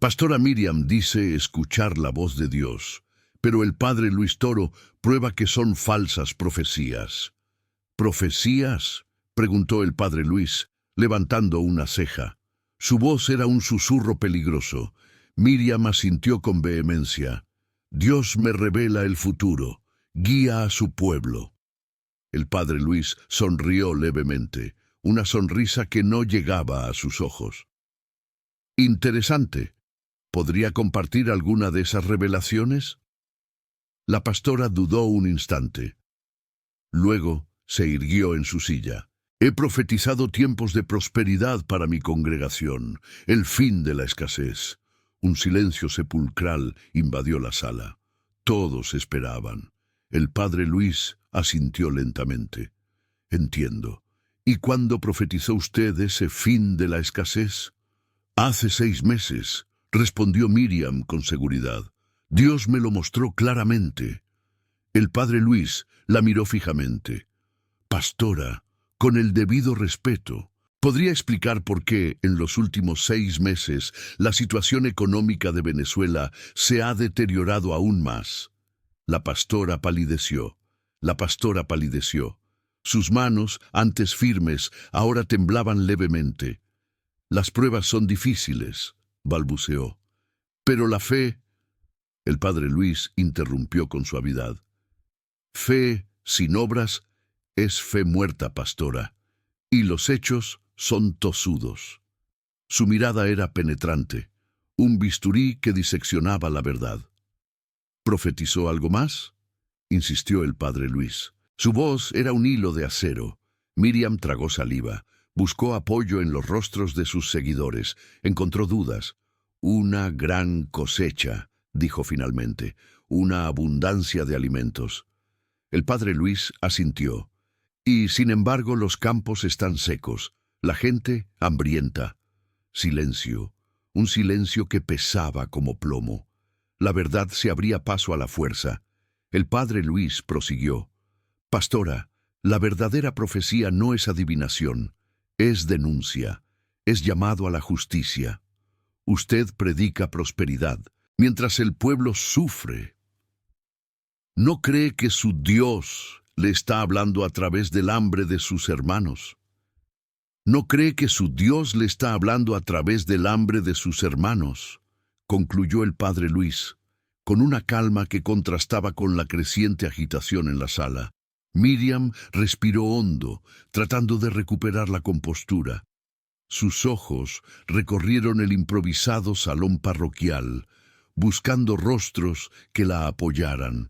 Pastora Miriam dice escuchar la voz de Dios, pero el padre Luis Toro prueba que son falsas profecías. ¿Profecías?, preguntó el padre Luis, levantando una ceja. Su voz era un susurro peligroso. Miriam asintió con vehemencia. Dios me revela el futuro, guía a su pueblo. El padre Luis sonrió levemente, una sonrisa que no llegaba a sus ojos. Interesante. ¿Podría compartir alguna de esas revelaciones? La pastora dudó un instante. Luego se irguió en su silla. He profetizado tiempos de prosperidad para mi congregación, el fin de la escasez. Un silencio sepulcral invadió la sala. Todos esperaban. El padre Luis asintió lentamente. Entiendo. ¿Y cuándo profetizó usted ese fin de la escasez? Hace 6 meses, respondió Miriam con seguridad. Dios me lo mostró claramente. El padre Luis la miró fijamente. Pastora, con el debido respeto, ¿podría explicar por qué en los últimos 6 meses la situación económica de Venezuela se ha deteriorado aún más? La pastora palideció. Sus manos, antes firmes, ahora temblaban levemente. Las pruebas son difíciles, balbuceó. Pero la fe... El padre Luis interrumpió con suavidad. Fe sin obras es fe muerta, pastora, y los hechos son tosudos. Su mirada era penetrante, un bisturí que diseccionaba la verdad. ¿Profetizó algo más?, insistió el padre Luis. Su voz era un hilo de acero. Miriam tragó saliva, buscó apoyo en los rostros de sus seguidores, encontró dudas. Una gran cosecha, dijo finalmente, una abundancia de alimentos. El padre Luis asintió. Y, sin embargo, los campos están secos, la gente hambrienta. Silencio, un silencio que pesaba como plomo. La verdad se abría paso a la fuerza. El padre Luis prosiguió. Pastora, la verdadera profecía no es adivinación, es denuncia, es llamado a la justicia. Usted predica prosperidad, mientras el pueblo sufre. ¿No cree que su Dios le está hablando a través del hambre de sus hermanos? ¿No cree que su Dios le está hablando a través del hambre de sus hermanos?, concluyó el padre Luis, con una calma que contrastaba con la creciente agitación en la sala. Miriam respiró hondo, tratando de recuperar la compostura. Sus ojos recorrieron el improvisado salón parroquial, buscando rostros que la apoyaran.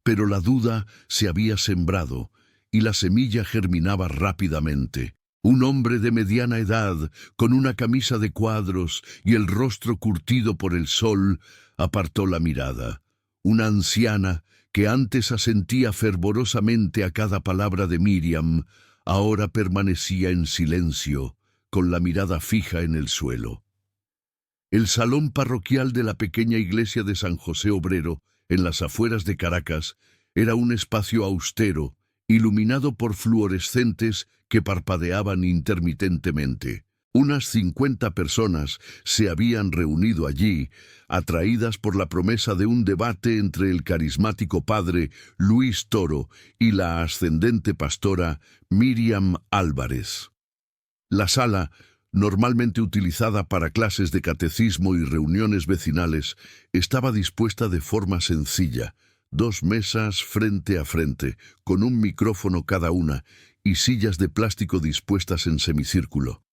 Pero la duda se había sembrado, y la semilla germinaba rápidamente. Un hombre de mediana edad, con una camisa de cuadros y el rostro curtido por el sol, apartó la mirada. Una anciana, que antes asentía fervorosamente a cada palabra de Miriam, ahora permanecía en silencio, con la mirada fija en el suelo. El salón parroquial de la pequeña iglesia de San José Obrero, en las afueras de Caracas, era un espacio austero, iluminado por fluorescentes que parpadeaban intermitentemente. Unas 50 personas se habían reunido allí, atraídas por la promesa de un debate entre el carismático padre Luis Toro y la ascendente pastora Miriam Álvarez. La sala, normalmente utilizada para clases de catecismo y reuniones vecinales, estaba dispuesta de forma sencilla, 2 mesas frente a frente, con un micrófono cada una, y sillas de plástico dispuestas en semicírculo.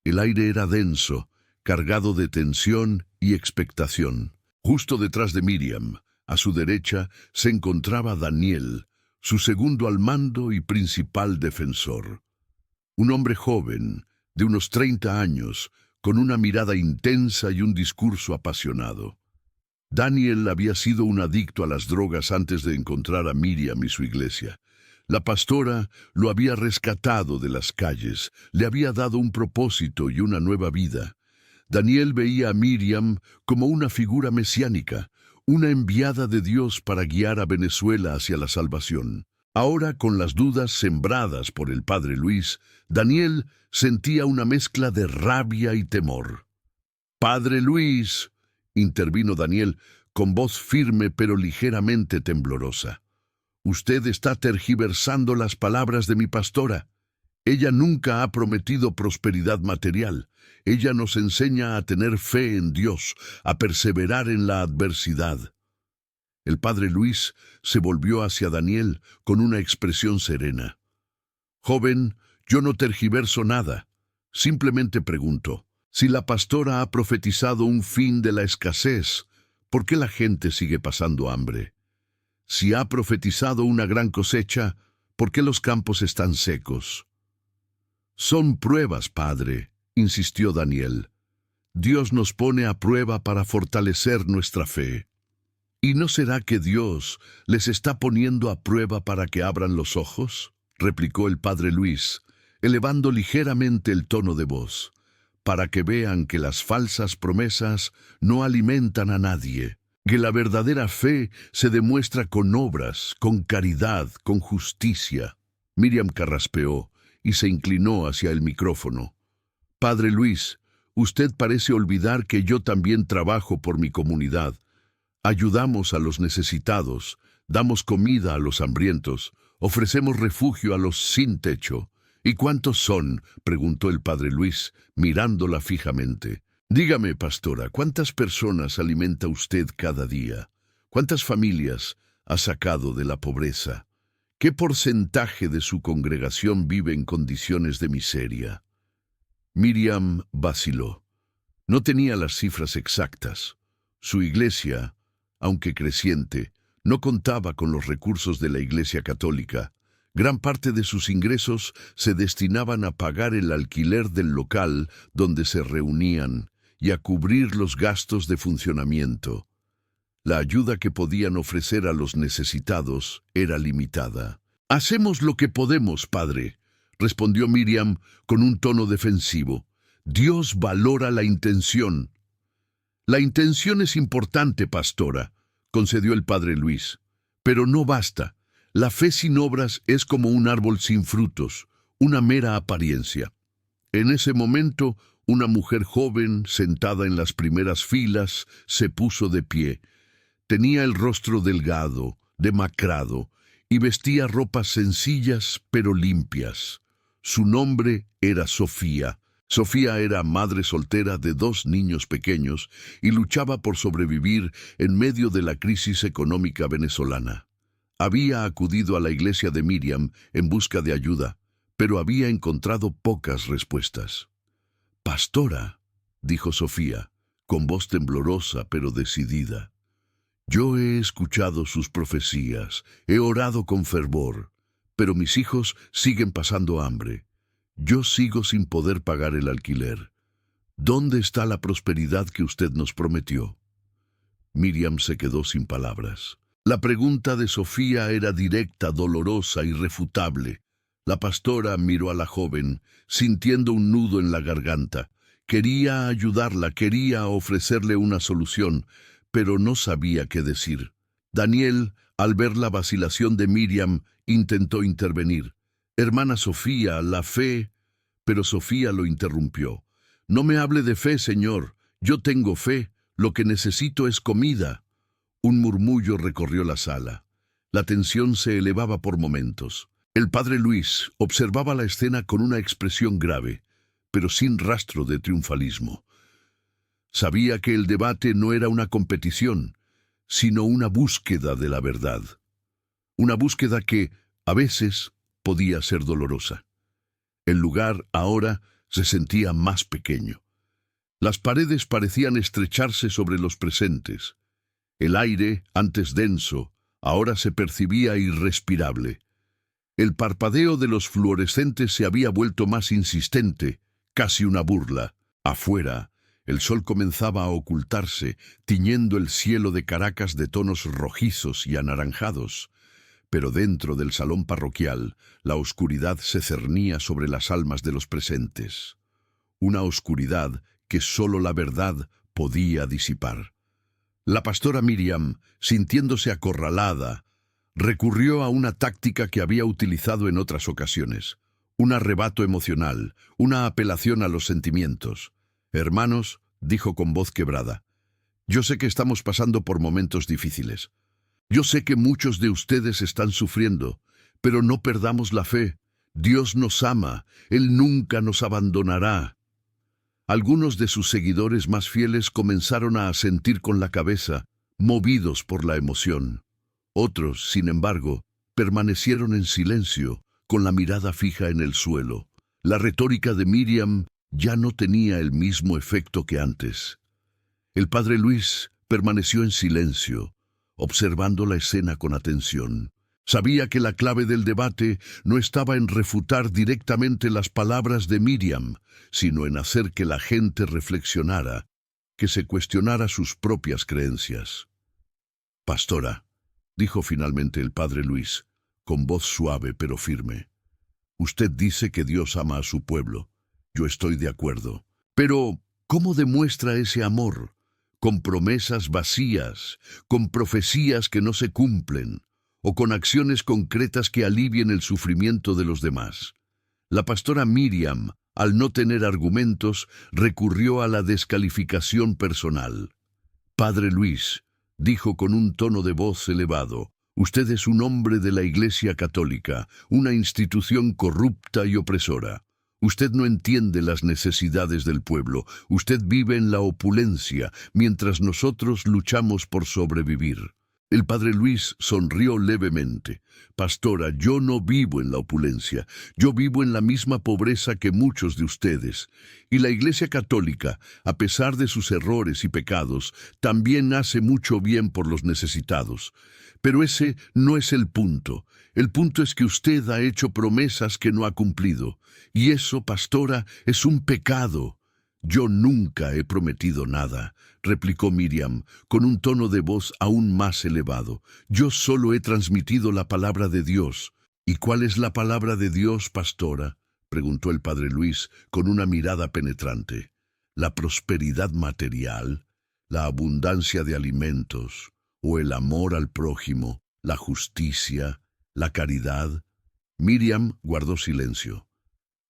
El aire era denso, cargado de tensión y expectación. Justo detrás de Miriam, a su derecha, se encontraba Daniel, su segundo al mando y principal defensor. Un hombre joven, de unos 30 años, con una mirada intensa y un discurso apasionado. Daniel había sido un adicto a las drogas antes de encontrar a Miriam y su iglesia. La pastora lo había rescatado de las calles, le había dado un propósito y una nueva vida. Daniel veía a Miriam como una figura mesiánica, una enviada de Dios para guiar a Venezuela hacia la salvación. Ahora, con las dudas sembradas por el padre Luis, Daniel sentía una mezcla de rabia y temor. Padre Luis, intervino Daniel, con voz firme pero ligeramente temblorosa. Usted está tergiversando las palabras de mi pastora. Ella nunca ha prometido prosperidad material. Ella nos enseña a tener fe en Dios, a perseverar en la adversidad. El padre Luis se volvió hacia Daniel con una expresión serena. Joven, yo no tergiverso nada. Simplemente pregunto, si la pastora ha profetizado un fin de la escasez, ¿por qué la gente sigue pasando hambre? Si ha profetizado una gran cosecha, ¿por qué los campos están secos? Son pruebas, padre, insistió Daniel. Dios nos pone a prueba para fortalecer nuestra fe. ¿Y no será que Dios les está poniendo a prueba para que abran los ojos? Replicó el padre Luis, elevando ligeramente el tono de voz, para que vean que las falsas promesas no alimentan a nadie, que la verdadera fe se demuestra con obras, con caridad, con justicia. Miriam carraspeó y se inclinó hacia el micrófono. Padre Luis, usted parece olvidar que yo también trabajo por mi comunidad. Ayudamos a los necesitados, damos comida a los hambrientos, ofrecemos refugio a los sin techo. ¿Y cuántos son?, preguntó el padre Luis, mirándola fijamente. Dígame, pastora, ¿cuántas personas alimenta usted cada día? ¿Cuántas familias ha sacado de la pobreza? ¿Qué porcentaje de su congregación vive en condiciones de miseria? Miriam vaciló. No tenía las cifras exactas. Su iglesia, aunque creciente, no contaba con los recursos de la Iglesia Católica. Gran parte de sus ingresos se destinaban a pagar el alquiler del local donde se reunían y a cubrir los gastos de funcionamiento. La ayuda que podían ofrecer a los necesitados era limitada. «Hacemos lo que podemos, padre», respondió Miriam con un tono defensivo. «Dios valora la intención». «La intención es importante, pastora», concedió el padre Luis, «pero no basta. La fe sin obras es como un árbol sin frutos, una mera apariencia». En ese momento, una mujer joven, sentada en las primeras filas, se puso de pie. Tenía el rostro delgado, demacrado, y vestía ropas sencillas pero limpias. Su nombre era Sofía. Sofía era madre soltera de 2 niños pequeños y luchaba por sobrevivir en medio de la crisis económica venezolana. Había acudido a la iglesia de Miriam en busca de ayuda, pero había encontrado pocas respuestas. «Pastora», dijo Sofía, con voz temblorosa pero decidida, «yo he escuchado sus profecías, he orado con fervor, pero mis hijos siguen pasando hambre. Yo sigo sin poder pagar el alquiler. ¿Dónde está la prosperidad que usted nos prometió?» Miriam se quedó sin palabras. La pregunta de Sofía era directa, dolorosa, irrefutable. La pastora miró a la joven, sintiendo un nudo en la garganta. Quería ayudarla, quería ofrecerle una solución, pero no sabía qué decir. Daniel, al ver la vacilación de Miriam, intentó intervenir. «Hermana Sofía, la fe...» Pero Sofía lo interrumpió. «No me hable de fe, señor. Yo tengo fe. Lo que necesito es comida». Un murmullo recorrió la sala. La tensión se elevaba por momentos. El padre Luis observaba la escena con una expresión grave, pero sin rastro de triunfalismo. Sabía que el debate no era una competición, sino una búsqueda de la verdad. Una búsqueda que, a veces, podía ser dolorosa. El lugar, ahora, se sentía más pequeño. Las paredes parecían estrecharse sobre los presentes. El aire, antes denso, ahora se percibía irrespirable. El parpadeo de los fluorescentes se había vuelto más insistente, casi una burla. Afuera, el sol comenzaba a ocultarse, tiñendo el cielo de Caracas de tonos rojizos y anaranjados. Pero dentro del salón parroquial, la oscuridad se cernía sobre las almas de los presentes. Una oscuridad que sólo la verdad podía disipar. La pastora Miriam, sintiéndose acorralada, recurrió a una táctica que había utilizado en otras ocasiones. Un arrebato emocional, una apelación a los sentimientos. «Hermanos», dijo con voz quebrada. Yo sé que estamos pasando por momentos difíciles. Yo sé que muchos de ustedes están sufriendo, pero no perdamos la fe. Dios nos ama, Él nunca nos abandonará. Algunos de sus seguidores más fieles comenzaron a asentir con la cabeza, movidos por la emoción. Otros, sin embargo, permanecieron en silencio, con la mirada fija en el suelo. La retórica de Miriam ya no tenía el mismo efecto que antes. El padre Luis permaneció en silencio, observando la escena con atención. Sabía que la clave del debate no estaba en refutar directamente las palabras de Miriam, sino en hacer que la gente reflexionara, que se cuestionara sus propias creencias. «Pastora», dijo finalmente el padre Luis, con voz suave pero firme, «usted dice que Dios ama a su pueblo. Yo estoy de acuerdo. Pero, ¿cómo demuestra ese amor? ¿Con promesas vacías, con profecías que no se cumplen, o con acciones concretas que alivien el sufrimiento de los demás?» La pastora Miriam, al no tener argumentos, recurrió a la descalificación personal. «Padre Luis», dijo con un tono de voz elevado, «usted es un hombre de la Iglesia Católica, una institución corrupta y opresora. Usted no entiende las necesidades del pueblo. Usted vive en la opulencia, mientras nosotros luchamos por sobrevivir». El padre Luis sonrió levemente. «Pastora, yo no vivo en la opulencia. Yo vivo en la misma pobreza que muchos de ustedes. Y la Iglesia Católica, a pesar de sus errores y pecados, también hace mucho bien por los necesitados. Pero ese no es el punto. El punto es que usted ha hecho promesas que no ha cumplido. Y eso, pastora, es un pecado». «Yo nunca he prometido nada», replicó Miriam, con un tono de voz aún más elevado. «Yo solo he transmitido la palabra de Dios». «¿Y cuál es la palabra de Dios, pastora?», preguntó el padre Luis con una mirada penetrante. «¿La prosperidad material, la abundancia de alimentos, o el amor al prójimo, la justicia, la caridad?» Miriam guardó silencio.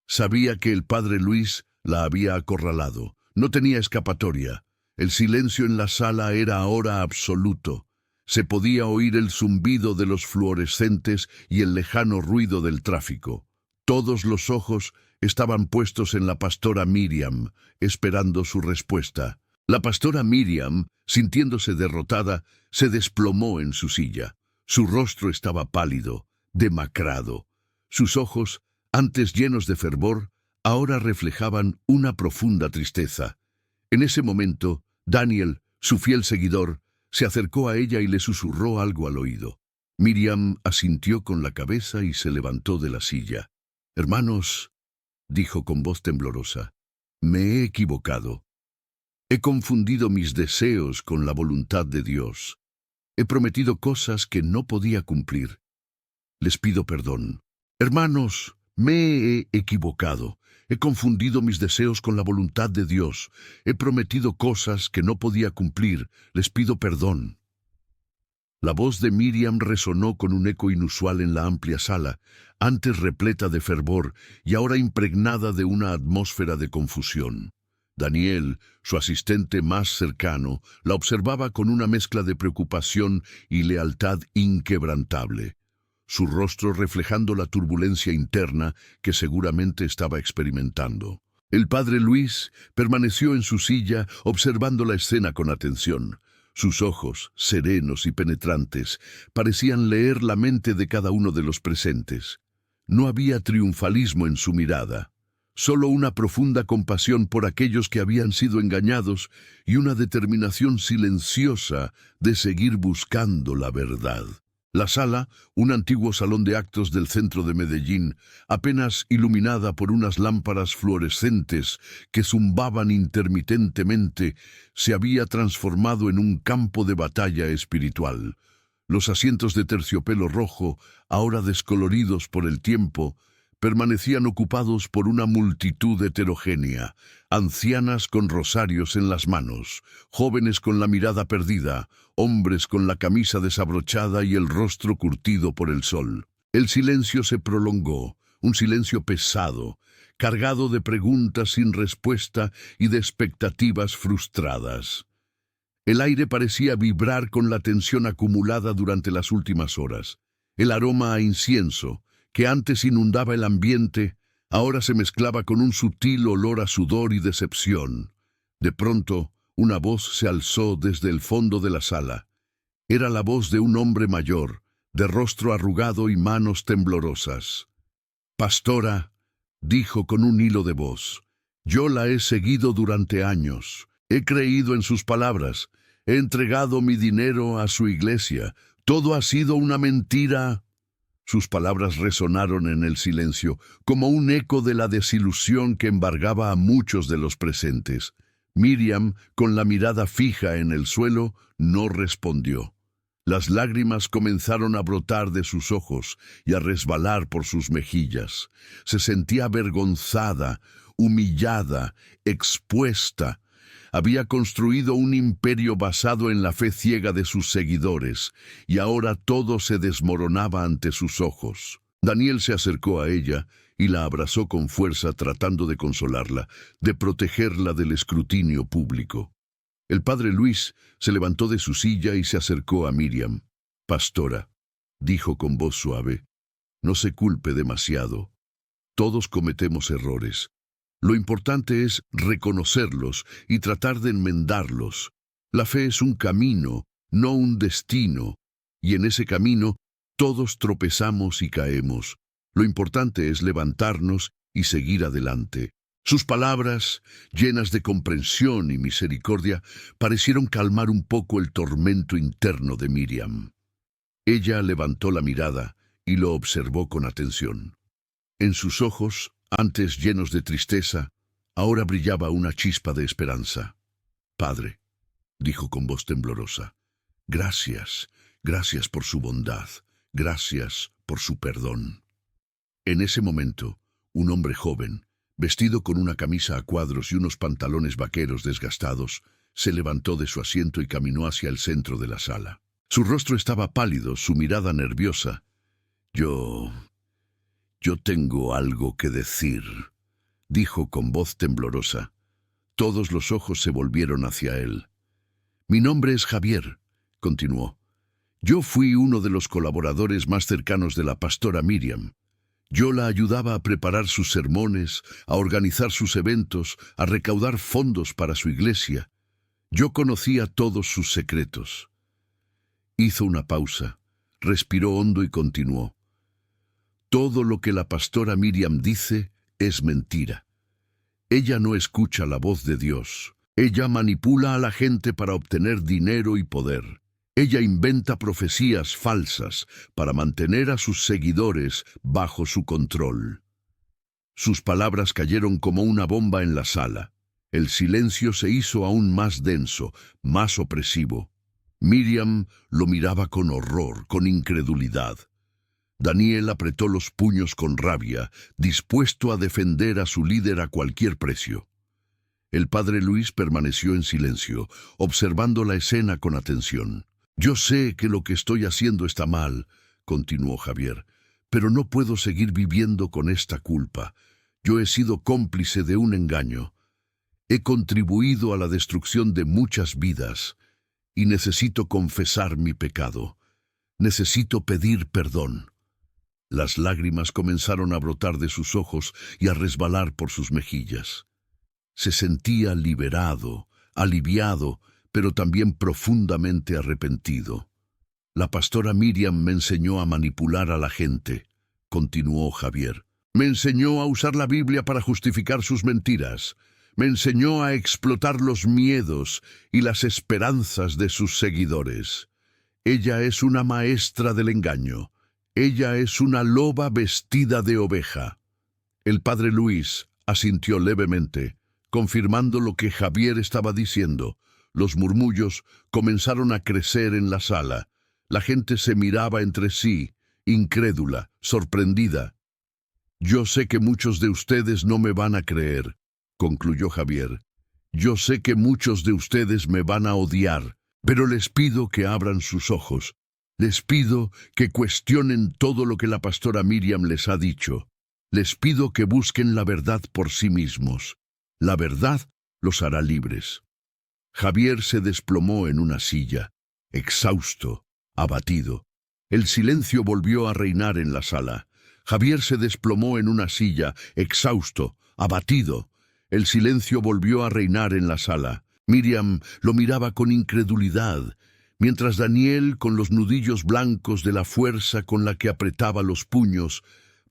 Sabía que el padre Luis la había acorralado. No tenía escapatoria. El silencio en la sala era ahora absoluto. Se podía oír el zumbido de los fluorescentes y el lejano ruido del tráfico. Todos los ojos estaban puestos en la pastora Miriam, esperando su respuesta. La pastora Miriam, sintiéndose derrotada, se desplomó en su silla. Su rostro estaba pálido, demacrado. Sus ojos, antes llenos de fervor, ahora reflejaban una profunda tristeza. En ese momento, Daniel, su fiel seguidor, se acercó a ella y le susurró algo al oído. Miriam asintió con la cabeza y se levantó de la silla. «Hermanos», dijo con voz temblorosa, «me he equivocado. He confundido mis deseos con la voluntad de Dios. He prometido cosas que no podía cumplir. Les pido perdón. Hermanos, me he equivocado. He confundido mis deseos con la voluntad de Dios. He prometido cosas que no podía cumplir. Les pido perdón». La voz de Miriam resonó con un eco inusual en la amplia sala, antes repleta de fervor y ahora impregnada de una atmósfera de confusión. Daniel, su asistente más cercano, la observaba con una mezcla de preocupación y lealtad inquebrantable, su rostro reflejando la turbulencia interna que seguramente estaba experimentando. El padre Luis permaneció en su silla observando la escena con atención. Sus ojos, serenos y penetrantes, parecían leer la mente de cada uno de los presentes. No había triunfalismo en su mirada, solo una profunda compasión por aquellos que habían sido engañados y una determinación silenciosa de seguir buscando la verdad. La sala, un antiguo salón de actos del centro de Medellín, apenas iluminada por unas lámparas fluorescentes que zumbaban intermitentemente, se había transformado en un campo de batalla espiritual. Los asientos de terciopelo rojo, ahora descoloridos por el tiempo, permanecían ocupados por una multitud heterogénea, ancianas con rosarios en las manos, jóvenes con la mirada perdida, hombres con la camisa desabrochada y el rostro curtido por el sol. El silencio se prolongó, un silencio pesado, cargado de preguntas sin respuesta y de expectativas frustradas. El aire parecía vibrar con la tensión acumulada durante las últimas horas. El aroma a incienso, que antes inundaba el ambiente, ahora se mezclaba con un sutil olor a sudor y decepción. De pronto, una voz se alzó desde el fondo de la sala. Era la voz de un hombre mayor, de rostro arrugado y manos temblorosas. «Pastora», dijo con un hilo de voz, «yo la he seguido durante años. He creído en sus palabras. He entregado mi dinero a su iglesia. Todo ha sido una mentira». Sus palabras resonaron en el silencio, como un eco de la desilusión que embargaba a muchos de los presentes. Miriam, con la mirada fija en el suelo, no respondió. Las lágrimas comenzaron a brotar de sus ojos y a resbalar por sus mejillas. Se sentía avergonzada, humillada, expuesta. Había construido un imperio basado en la fe ciega de sus seguidores, y ahora todo se desmoronaba ante sus ojos. Daniel se acercó a ella y la abrazó con fuerza, tratando de consolarla, de protegerla del escrutinio público. El padre Luis se levantó de su silla y se acercó a Miriam. «Pastora», dijo con voz suave, «no se culpe demasiado. Todos cometemos errores. Lo importante es reconocerlos y tratar de enmendarlos. La fe es un camino, no un destino, y en ese camino todos tropezamos y caemos. Lo importante es levantarnos y seguir adelante». Sus palabras, llenas de comprensión y misericordia, parecieron calmar un poco el tormento interno de Miriam. Ella levantó la mirada y lo observó con atención. En sus ojos, antes llenos de tristeza, ahora brillaba una chispa de esperanza. «Padre», dijo con voz temblorosa, «gracias, gracias por su bondad, gracias por su perdón». En ese momento, un hombre joven, vestido con una camisa a cuadros y unos pantalones vaqueros desgastados, se levantó de su asiento y caminó hacia el centro de la sala. Su rostro estaba pálido, su mirada nerviosa. Yo tengo algo que decir», dijo con voz temblorosa. Todos los ojos se volvieron hacia él. «Mi nombre es Javier», continuó. «Yo fui uno de los colaboradores más cercanos de la pastora Miriam. Yo la ayudaba a preparar sus sermones, a organizar sus eventos, a recaudar fondos para su iglesia. Yo conocía todos sus secretos». Hizo una pausa, respiró hondo y continuó. «Todo lo que la pastora Miriam dice es mentira. Ella no escucha la voz de Dios. Ella manipula a la gente para obtener dinero y poder. Ella inventa profecías falsas para mantener a sus seguidores bajo su control». Sus palabras cayeron como una bomba en la sala. El silencio se hizo aún más denso, más opresivo. Miriam lo miraba con horror, con incredulidad. Daniel apretó los puños con rabia, dispuesto a defender a su líder a cualquier precio. El padre Luis permaneció en silencio, observando la escena con atención. «Yo sé que lo que estoy haciendo está mal», continuó Javier, «pero no puedo seguir viviendo con esta culpa. Yo he sido cómplice de un engaño. He contribuido a la destrucción de muchas vidas y necesito confesar mi pecado. Necesito pedir perdón». Las lágrimas comenzaron a brotar de sus ojos y a resbalar por sus mejillas. Se sentía liberado, aliviado, pero también profundamente arrepentido. «La pastora Miriam me enseñó a manipular a la gente», continuó Javier. «Me enseñó a usar la Biblia para justificar sus mentiras. Me enseñó a explotar los miedos y las esperanzas de sus seguidores. Ella es una maestra del engaño. Ella es una loba vestida de oveja». El padre Luis asintió levemente, confirmando lo que Javier estaba diciendo. Los murmullos comenzaron a crecer en la sala. La gente se miraba entre sí, incrédula, sorprendida. «Yo sé que muchos de ustedes no me van a creer», concluyó Javier. «Yo sé que muchos de ustedes me van a odiar, pero les pido que abran sus ojos. Les pido que cuestionen todo lo que la pastora Miriam les ha dicho. Les pido que busquen la verdad por sí mismos. La verdad los hará libres. Javier se desplomó en una silla, exhausto, abatido. El silencio volvió a reinar en la sala. Javier se desplomó en una silla, exhausto, abatido. El silencio volvió a reinar en la sala. Miriam lo miraba con incredulidad, mientras Daniel, con los nudillos blancos de la fuerza con la que apretaba los puños,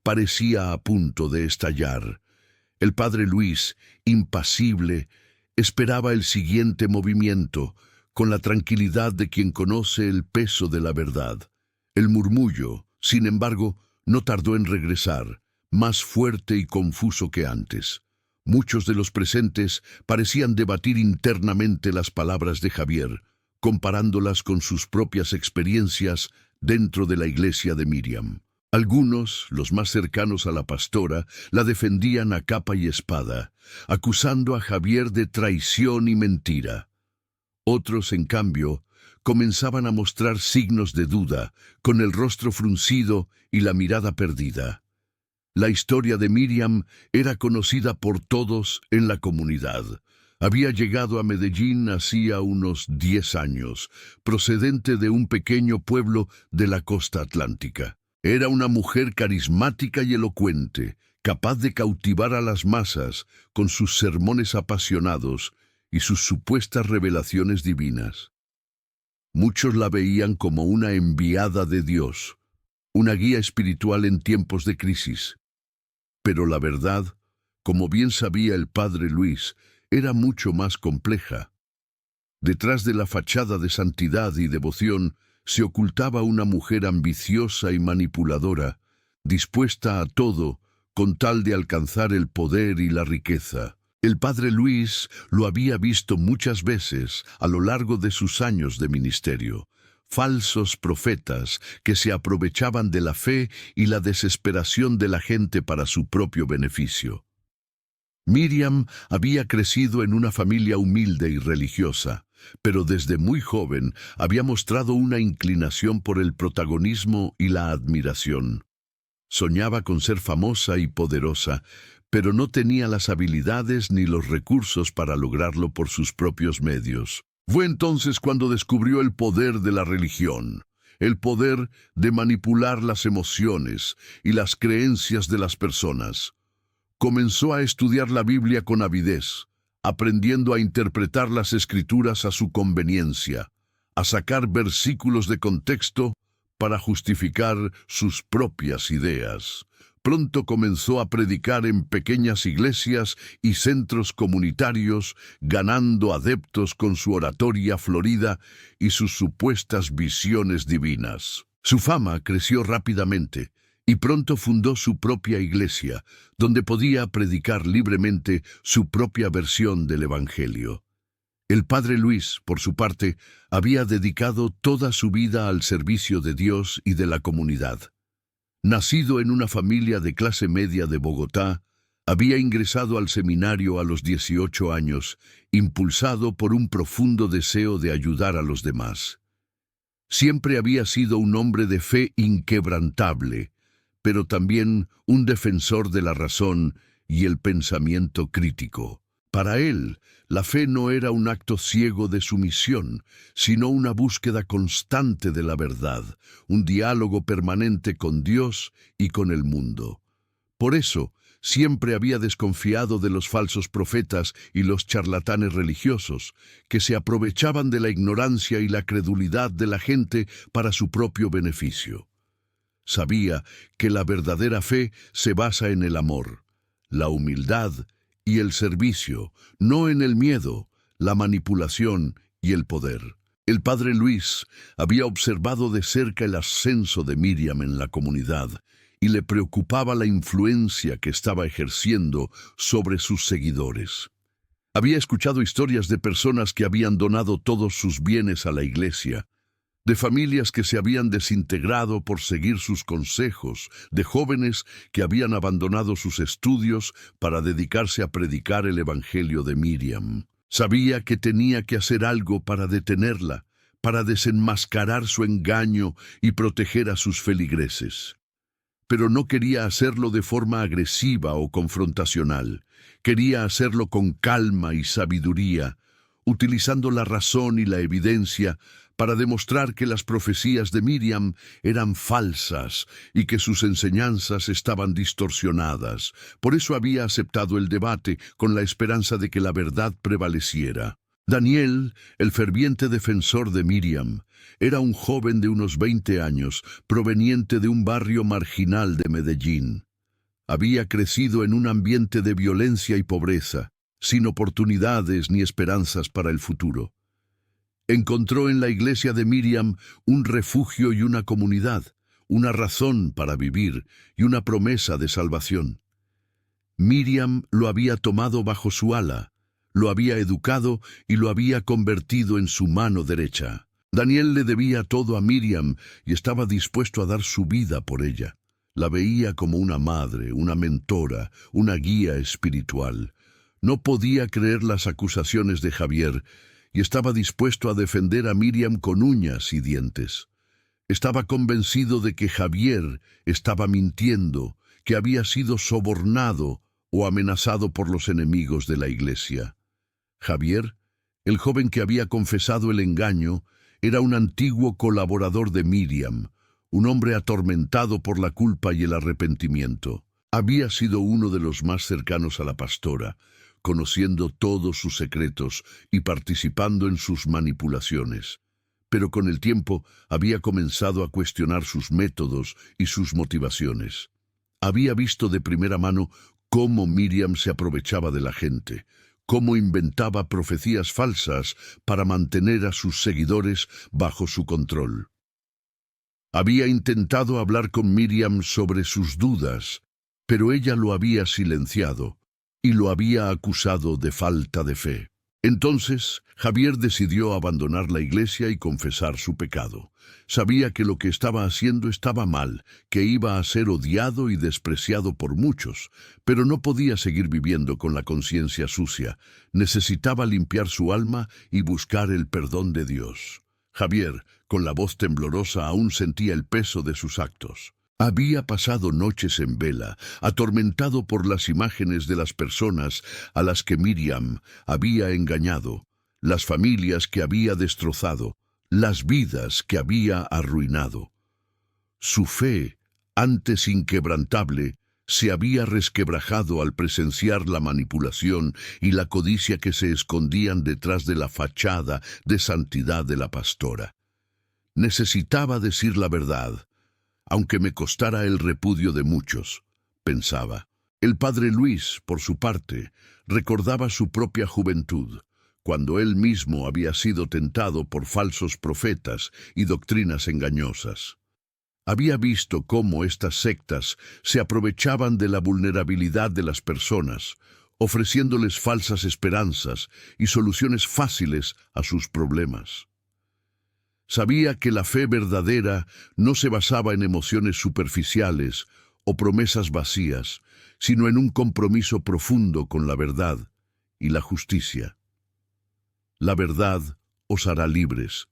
parecía a punto de estallar. El padre Luis, impasible, esperaba el siguiente movimiento, con la tranquilidad de quien conoce el peso de la verdad. El murmullo, sin embargo, no tardó en regresar, más fuerte y confuso que antes. Muchos de los presentes parecían debatir internamente las palabras de Javier, comparándolas con sus propias experiencias dentro de la iglesia de Miriam. Algunos, los más cercanos a la pastora, la defendían a capa y espada, acusando a Javier de traición y mentira. Otros, en cambio, comenzaban a mostrar signos de duda, con el rostro fruncido y la mirada perdida. La historia de Miriam era conocida por todos en la comunidad. Había llegado a Medellín hacía unos 10 años, procedente de un pequeño pueblo de la costa atlántica. Era una mujer carismática y elocuente, capaz de cautivar a las masas con sus sermones apasionados y sus supuestas revelaciones divinas. Muchos la veían como una enviada de Dios, una guía espiritual en tiempos de crisis. Pero la verdad, como bien sabía el padre Luis, era mucho más compleja. Detrás de la fachada de santidad y devoción se ocultaba una mujer ambiciosa y manipuladora, dispuesta a todo con tal de alcanzar el poder y la riqueza. El padre Luis lo había visto muchas veces a lo largo de sus años de ministerio. Falsos profetas que se aprovechaban de la fe y la desesperación de la gente para su propio beneficio. Miriam había crecido en una familia humilde y religiosa, pero desde muy joven había mostrado una inclinación por el protagonismo y la admiración. Soñaba con ser famosa y poderosa, pero no tenía las habilidades ni los recursos para lograrlo por sus propios medios. Fue entonces cuando descubrió el poder de la religión, el poder de manipular las emociones y las creencias de las personas. Comenzó a estudiar la Biblia con avidez, aprendiendo a interpretar las Escrituras a su conveniencia, a sacar versículos de contexto para justificar sus propias ideas. Pronto comenzó a predicar en pequeñas iglesias y centros comunitarios, ganando adeptos con su oratoria florida y sus supuestas visiones divinas. Su fama creció rápidamente y pronto fundó su propia iglesia, donde podía predicar libremente su propia versión del Evangelio. El padre Luis, por su parte, había dedicado toda su vida al servicio de Dios y de la comunidad. Nacido en una familia de clase media de Bogotá, había ingresado al seminario a los 18 años, impulsado por un profundo deseo de ayudar a los demás. Siempre había sido un hombre de fe inquebrantable, pero también un defensor de la razón y el pensamiento crítico. Para él, la fe no era un acto ciego de sumisión, sino una búsqueda constante de la verdad, un diálogo permanente con Dios y con el mundo. Por eso, siempre había desconfiado de los falsos profetas y los charlatanes religiosos, que se aprovechaban de la ignorancia y la credulidad de la gente para su propio beneficio. Sabía que la verdadera fe se basa en el amor, la humildad y el servicio, no en el miedo, la manipulación y el poder. El padre Luis había observado de cerca el ascenso de Miriam en la comunidad y le preocupaba la influencia que estaba ejerciendo sobre sus seguidores. Había escuchado historias de personas que habían donado todos sus bienes a la iglesia, de familias que se habían desintegrado por seguir sus consejos, de jóvenes que habían abandonado sus estudios para dedicarse a predicar el Evangelio de Miriam. Sabía que tenía que hacer algo para detenerla, para desenmascarar su engaño y proteger a sus feligreses. pero no quería hacerlo de forma agresiva o confrontacional. Quería hacerlo con calma y sabiduría, utilizando la razón y la evidencia para demostrar que las profecías de Miriam eran falsas y que sus enseñanzas estaban distorsionadas. Por eso había aceptado el debate con la esperanza de que la verdad prevaleciera. Daniel, el ferviente defensor de Miriam, era un joven de unos 20 años, proveniente de un barrio marginal de Medellín. Había crecido en un ambiente de violencia y pobreza, sin oportunidades ni esperanzas para el futuro. Encontró en la iglesia de Miriam un refugio y una comunidad, una razón para vivir y una promesa de salvación. Miriam lo había tomado bajo su ala, lo había educado y lo había convertido en su mano derecha. Daniel le debía todo a Miriam y estaba dispuesto a dar su vida por ella. La veía como una madre, una mentora, una guía espiritual. No podía creer las acusaciones de Javier y estaba dispuesto a defender a Miriam con uñas y dientes. Estaba convencido de que Javier estaba mintiendo, que había sido sobornado o amenazado por los enemigos de la iglesia. Javier, el joven que había confesado el engaño, era un antiguo colaborador de Miriam, un hombre atormentado por la culpa y el arrepentimiento. Había sido uno de los más cercanos a la pastora, conociendo todos sus secretos y participando en sus manipulaciones. Pero con el tiempo había comenzado a cuestionar sus métodos y sus motivaciones. Había visto de primera mano cómo Miriam se aprovechaba de la gente, cómo inventaba profecías falsas para mantener a sus seguidores bajo su control. Había intentado hablar con Miriam sobre sus dudas, pero ella lo había silenciado y lo había acusado de falta de fe. Entonces, Javier decidió abandonar la iglesia y confesar su pecado. Sabía que lo que estaba haciendo estaba mal, que iba a ser odiado y despreciado por muchos, pero no podía seguir viviendo con la conciencia sucia. Necesitaba limpiar su alma y buscar el perdón de Dios. Javier, con la voz temblorosa, aún sentía el peso de sus actos. Había pasado noches en vela, atormentado por las imágenes de las personas a las que Miriam había engañado, las familias que había destrozado, las vidas que había arruinado. Su fe, antes inquebrantable, se había resquebrajado al presenciar la manipulación y la codicia que se escondían detrás de la fachada de santidad de la pastora. Necesitaba decir la verdad, aunque me costara el repudio de muchos, pensaba. El padre Luis, por su parte, recordaba su propia juventud, cuando él mismo había sido tentado por falsos profetas y doctrinas engañosas. Había visto cómo estas sectas se aprovechaban de la vulnerabilidad de las personas, ofreciéndoles falsas esperanzas y soluciones fáciles a sus problemas. Sabía que la fe verdadera no se basaba en emociones superficiales o promesas vacías, sino en un compromiso profundo con la verdad y la justicia. La verdad os hará libres,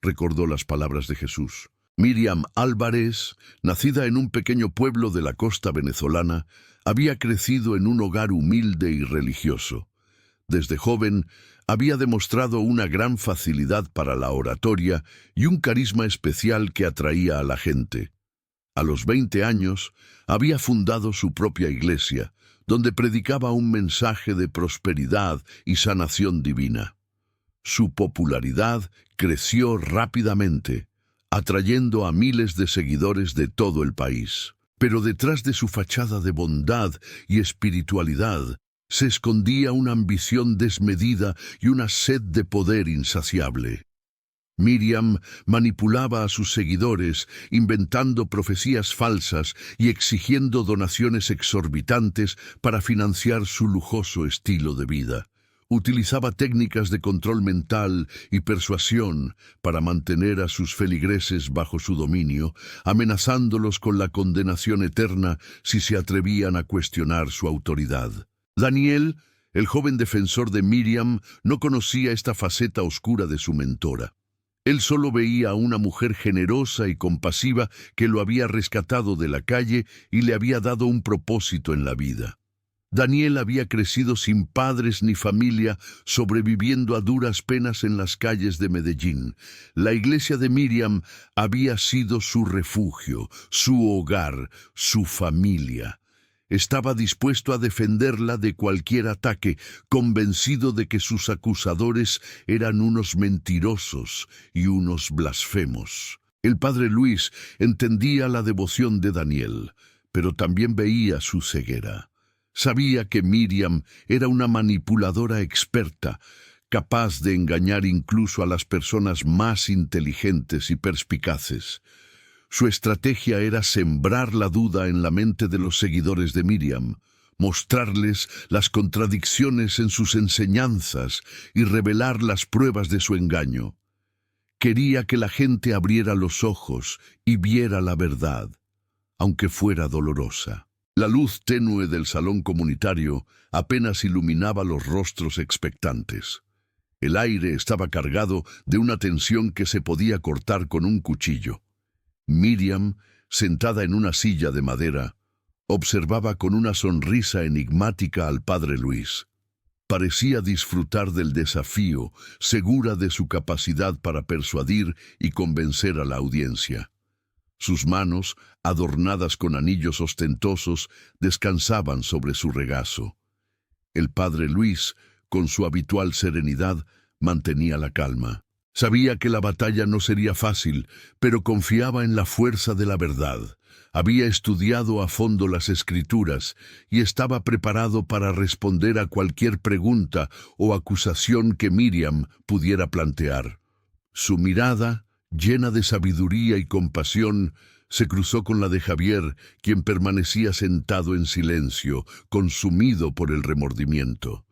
recordó las palabras de Jesús. Miriam Álvarez, nacida en un pequeño pueblo de la costa venezolana, había crecido en un hogar humilde y religioso. Desde joven, había demostrado una gran facilidad para la oratoria y un carisma especial que atraía a la gente. A los 20 años, había fundado su propia iglesia, donde predicaba un mensaje de prosperidad y sanación divina. Su popularidad creció rápidamente, atrayendo a miles de seguidores de todo el país. Pero detrás de su fachada de bondad y espiritualidad, se escondía una ambición desmedida y una sed de poder insaciable. Miriam manipulaba a sus seguidores, inventando profecías falsas y exigiendo donaciones exorbitantes para financiar su lujoso estilo de vida. Utilizaba técnicas de control mental y persuasión para mantener a sus feligreses bajo su dominio, amenazándolos con la condenación eterna si se atrevían a cuestionar su autoridad. Daniel, el joven defensor de Miriam, no conocía esta faceta oscura de su mentora. Él solo veía a una mujer generosa y compasiva que lo había rescatado de la calle y le había dado un propósito en la vida. Daniel había crecido sin padres ni familia, sobreviviendo a duras penas en las calles de Medellín. La iglesia de Miriam había sido su refugio, su hogar, su familia. Estaba dispuesto a defenderla de cualquier ataque, convencido de que sus acusadores eran unos mentirosos y unos blasfemos. El padre Luis entendía la devoción de Daniel, pero también veía su ceguera. Sabía que Miriam era una manipuladora experta, capaz de engañar incluso a las personas más inteligentes y perspicaces. Su estrategia era sembrar la duda en la mente de los seguidores de Miriam, mostrarles las contradicciones en sus enseñanzas y revelar las pruebas de su engaño. Quería que la gente abriera los ojos y viera la verdad, aunque fuera dolorosa. La luz tenue del salón comunitario apenas iluminaba los rostros expectantes. El aire estaba cargado de una tensión que se podía cortar con un cuchillo. Miriam, sentada en una silla de madera, observaba con una sonrisa enigmática al padre Luis. Parecía disfrutar del desafío, segura de su capacidad para persuadir y convencer a la audiencia. Sus manos, adornadas con anillos ostentosos, descansaban sobre su regazo. El padre Luis, con su habitual serenidad, mantenía la calma. Sabía que la batalla no sería fácil, pero confiaba en la fuerza de la verdad. Había estudiado a fondo las Escrituras y estaba preparado para responder a cualquier pregunta o acusación que Miriam pudiera plantear. Su mirada, llena de sabiduría y compasión, se cruzó con la de Javier, quien permanecía sentado en silencio, consumido por el remordimiento.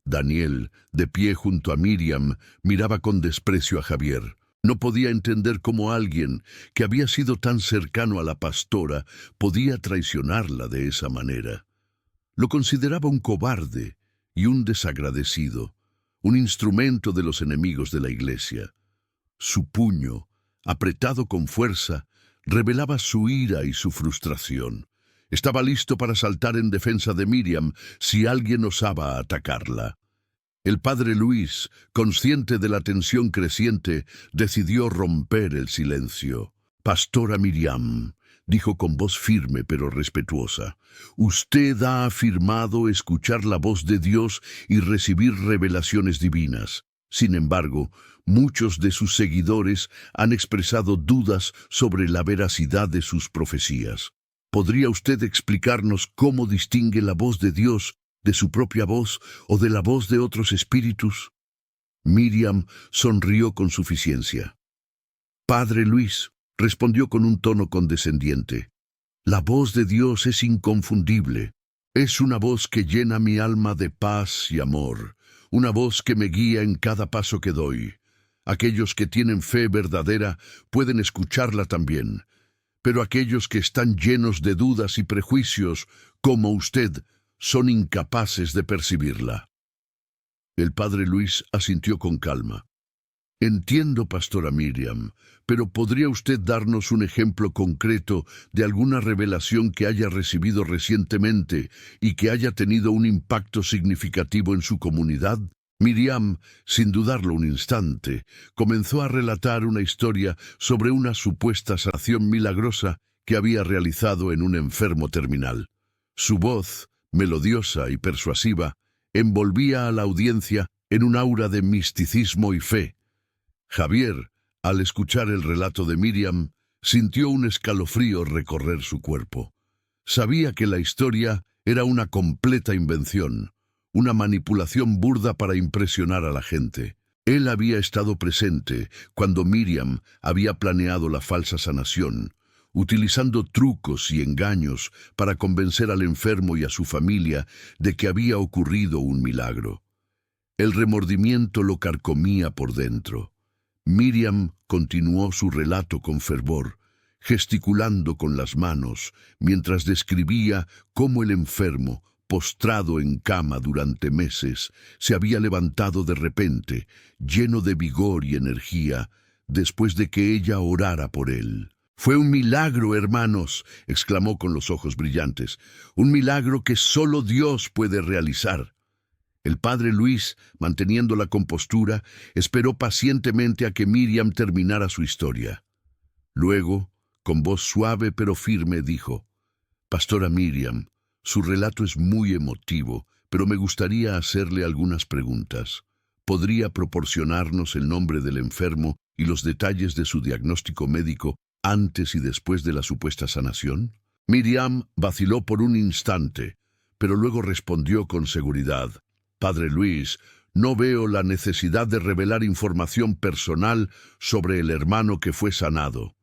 Daniel, de pie junto a Miriam, miraba con desprecio a Javier. No podía entender cómo alguien, que había sido tan cercano a la pastora, podía traicionarla de esa manera. Lo consideraba un cobarde y un desagradecido, un instrumento de los enemigos de la iglesia. Su puño, apretado con fuerza, revelaba su ira y su frustración. Estaba listo para saltar en defensa de Miriam si alguien osaba atacarla. El padre Luis, consciente de la tensión creciente, decidió romper el silencio. «Pastora Miriam», dijo con voz firme pero respetuosa, «usted ha afirmado escuchar la voz de Dios y recibir revelaciones divinas. Sin embargo, muchos de sus seguidores han expresado dudas sobre la veracidad de sus profecías. ¿Podría usted explicarnos cómo distingue la voz de Dios de su propia voz o de la voz de otros espíritus?» Miriam sonrió con suficiencia. «Padre Luis», respondió con un tono condescendiente, «la voz de Dios es inconfundible. Es una voz que llena mi alma de paz y amor, una voz que me guía en cada paso que doy. Aquellos que tienen fe verdadera pueden escucharla también, pero aquellos que están llenos de dudas y prejuicios, como usted, son incapaces de percibirla». El padre Luis asintió con calma. «Entiendo, pastora Miriam, pero ¿podría usted darnos un ejemplo concreto de alguna revelación que haya recibido recientemente y que haya tenido un impacto significativo en su comunidad?» Miriam, sin dudarlo un instante, comenzó a relatar una historia sobre una supuesta sanación milagrosa que había realizado en un enfermo terminal. Su voz, melodiosa y persuasiva, envolvía a la audiencia en un aura de misticismo y fe. Javier, al escuchar el relato de Miriam, sintió un escalofrío recorrer su cuerpo. Sabía que la historia era una completa invención, una manipulación burda para impresionar a la gente. Él había estado presente cuando Miriam había planeado la falsa sanación, utilizando trucos y engaños para convencer al enfermo y a su familia de que había ocurrido un milagro. El remordimiento lo carcomía por dentro. Miriam continuó su relato con fervor, gesticulando con las manos, mientras describía cómo el enfermo, postrado en cama durante meses, se había levantado de repente, lleno de vigor y energía, después de que ella orara por él. «Fue un milagro, hermanos», exclamó con los ojos brillantes, «un milagro que solo Dios puede realizar». El padre Luis, manteniendo la compostura, esperó pacientemente a que Miriam terminara su historia. Luego, con voz suave pero firme, dijo: «Pastora Miriam, su relato es muy emotivo, pero me gustaría hacerle algunas preguntas. ¿Podría proporcionarnos el nombre del enfermo y los detalles de su diagnóstico médico antes y después de la supuesta sanación?» Miriam vaciló por un instante, pero luego respondió con seguridad: «Padre Luis, no veo la necesidad de revelar información personal sobre el hermano que fue sanado.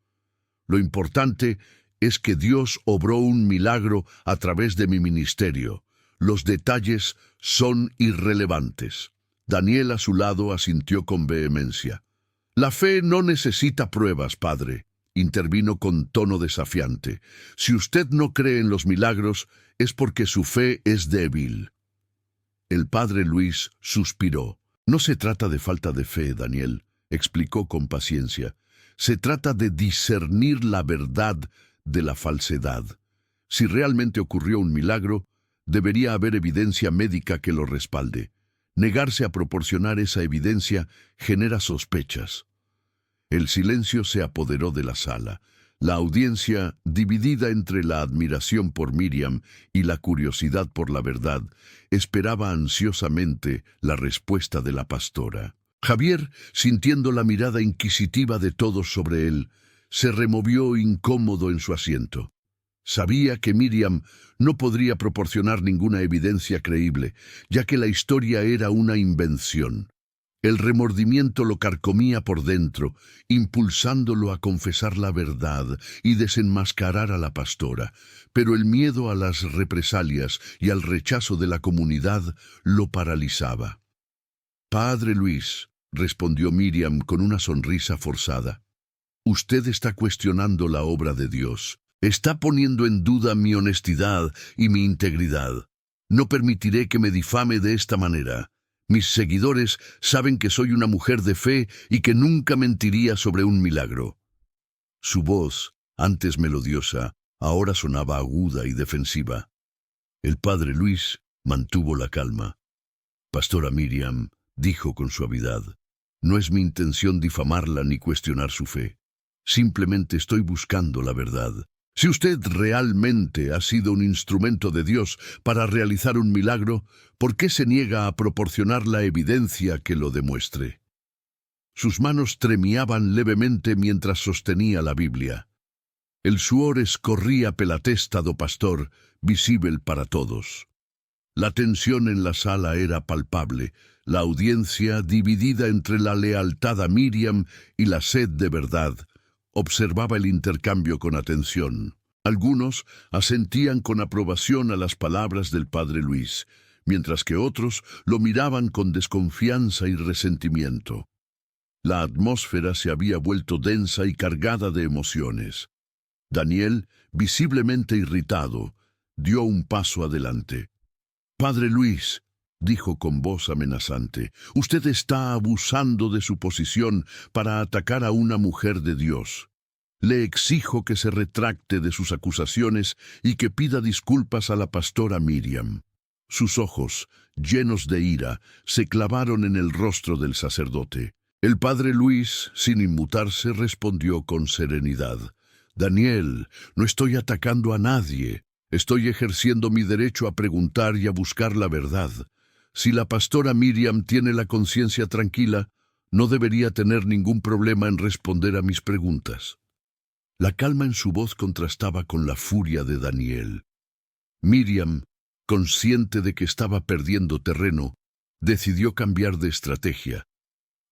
Lo importante es que Dios obró un milagro a través de mi ministerio. Los detalles son irrelevantes». Daniel, a su lado, asintió con vehemencia. «La fe no necesita pruebas, padre», intervino con tono desafiante. «Si usted no cree en los milagros, es porque su fe es débil». El padre Luis suspiró. «No se trata de falta de fe, Daniel», explicó con paciencia. «Se trata de discernir la verdad de la falsedad. Si realmente ocurrió un milagro, debería haber evidencia médica que lo respalde. Negarse a proporcionar esa evidencia genera sospechas». El silencio se apoderó de la sala. La audiencia, dividida entre la admiración por Miriam y la curiosidad por la verdad, esperaba ansiosamente la respuesta de la pastora. Javier, sintiendo la mirada inquisitiva de todos sobre él, se removió incómodo en su asiento. Sabía que Miriam no podría proporcionar ninguna evidencia creíble, ya que la historia era una invención. El remordimiento lo carcomía por dentro, impulsándolo a confesar la verdad y desenmascarar a la pastora, pero el miedo a las represalias y al rechazo de la comunidad lo paralizaba. «Padre Luis», respondió Miriam con una sonrisa forzada, «usted está cuestionando la obra de Dios. Está poniendo en duda mi honestidad y mi integridad. No permitiré que me difame de esta manera. Mis seguidores saben que soy una mujer de fe y que nunca mentiría sobre un milagro». Su voz, antes melodiosa, ahora sonaba aguda y defensiva. El padre Luis mantuvo la calma. «Pastora Miriam», dijo con suavidad, «no es mi intención difamarla ni cuestionar su fe. Simplemente estoy buscando la verdad. Si usted realmente ha sido un instrumento de Dios para realizar un milagro, ¿por qué se niega a proporcionar la evidencia que lo demuestre?» Sus manos tremían levemente mientras sostenía la Biblia. El suor escorría pela testa do pastor, visible para todos. La tensión en la sala era palpable, la audiencia, dividida entre la lealtad a Miriam y la sed de verdad, observaba el intercambio con atención. Algunos asentían con aprobación a las palabras del padre Luis, mientras que otros lo miraban con desconfianza y resentimiento. La atmósfera se había vuelto densa y cargada de emociones. Daniel, visiblemente irritado, dio un paso adelante. «Padre Luis», dijo con voz amenazante, «usted está abusando de su posición para atacar a una mujer de Dios. Le exijo que se retracte de sus acusaciones y que pida disculpas a la pastora Miriam». Sus ojos, llenos de ira, se clavaron en el rostro del sacerdote. El padre Luis, sin inmutarse, respondió con serenidad: «Daniel, no estoy atacando a nadie. Estoy ejerciendo mi derecho a preguntar y a buscar la verdad. Si la pastora Miriam tiene la conciencia tranquila, no debería tener ningún problema en responder a mis preguntas». La calma en su voz contrastaba con la furia de Daniel. Miriam, consciente de que estaba perdiendo terreno, decidió cambiar de estrategia.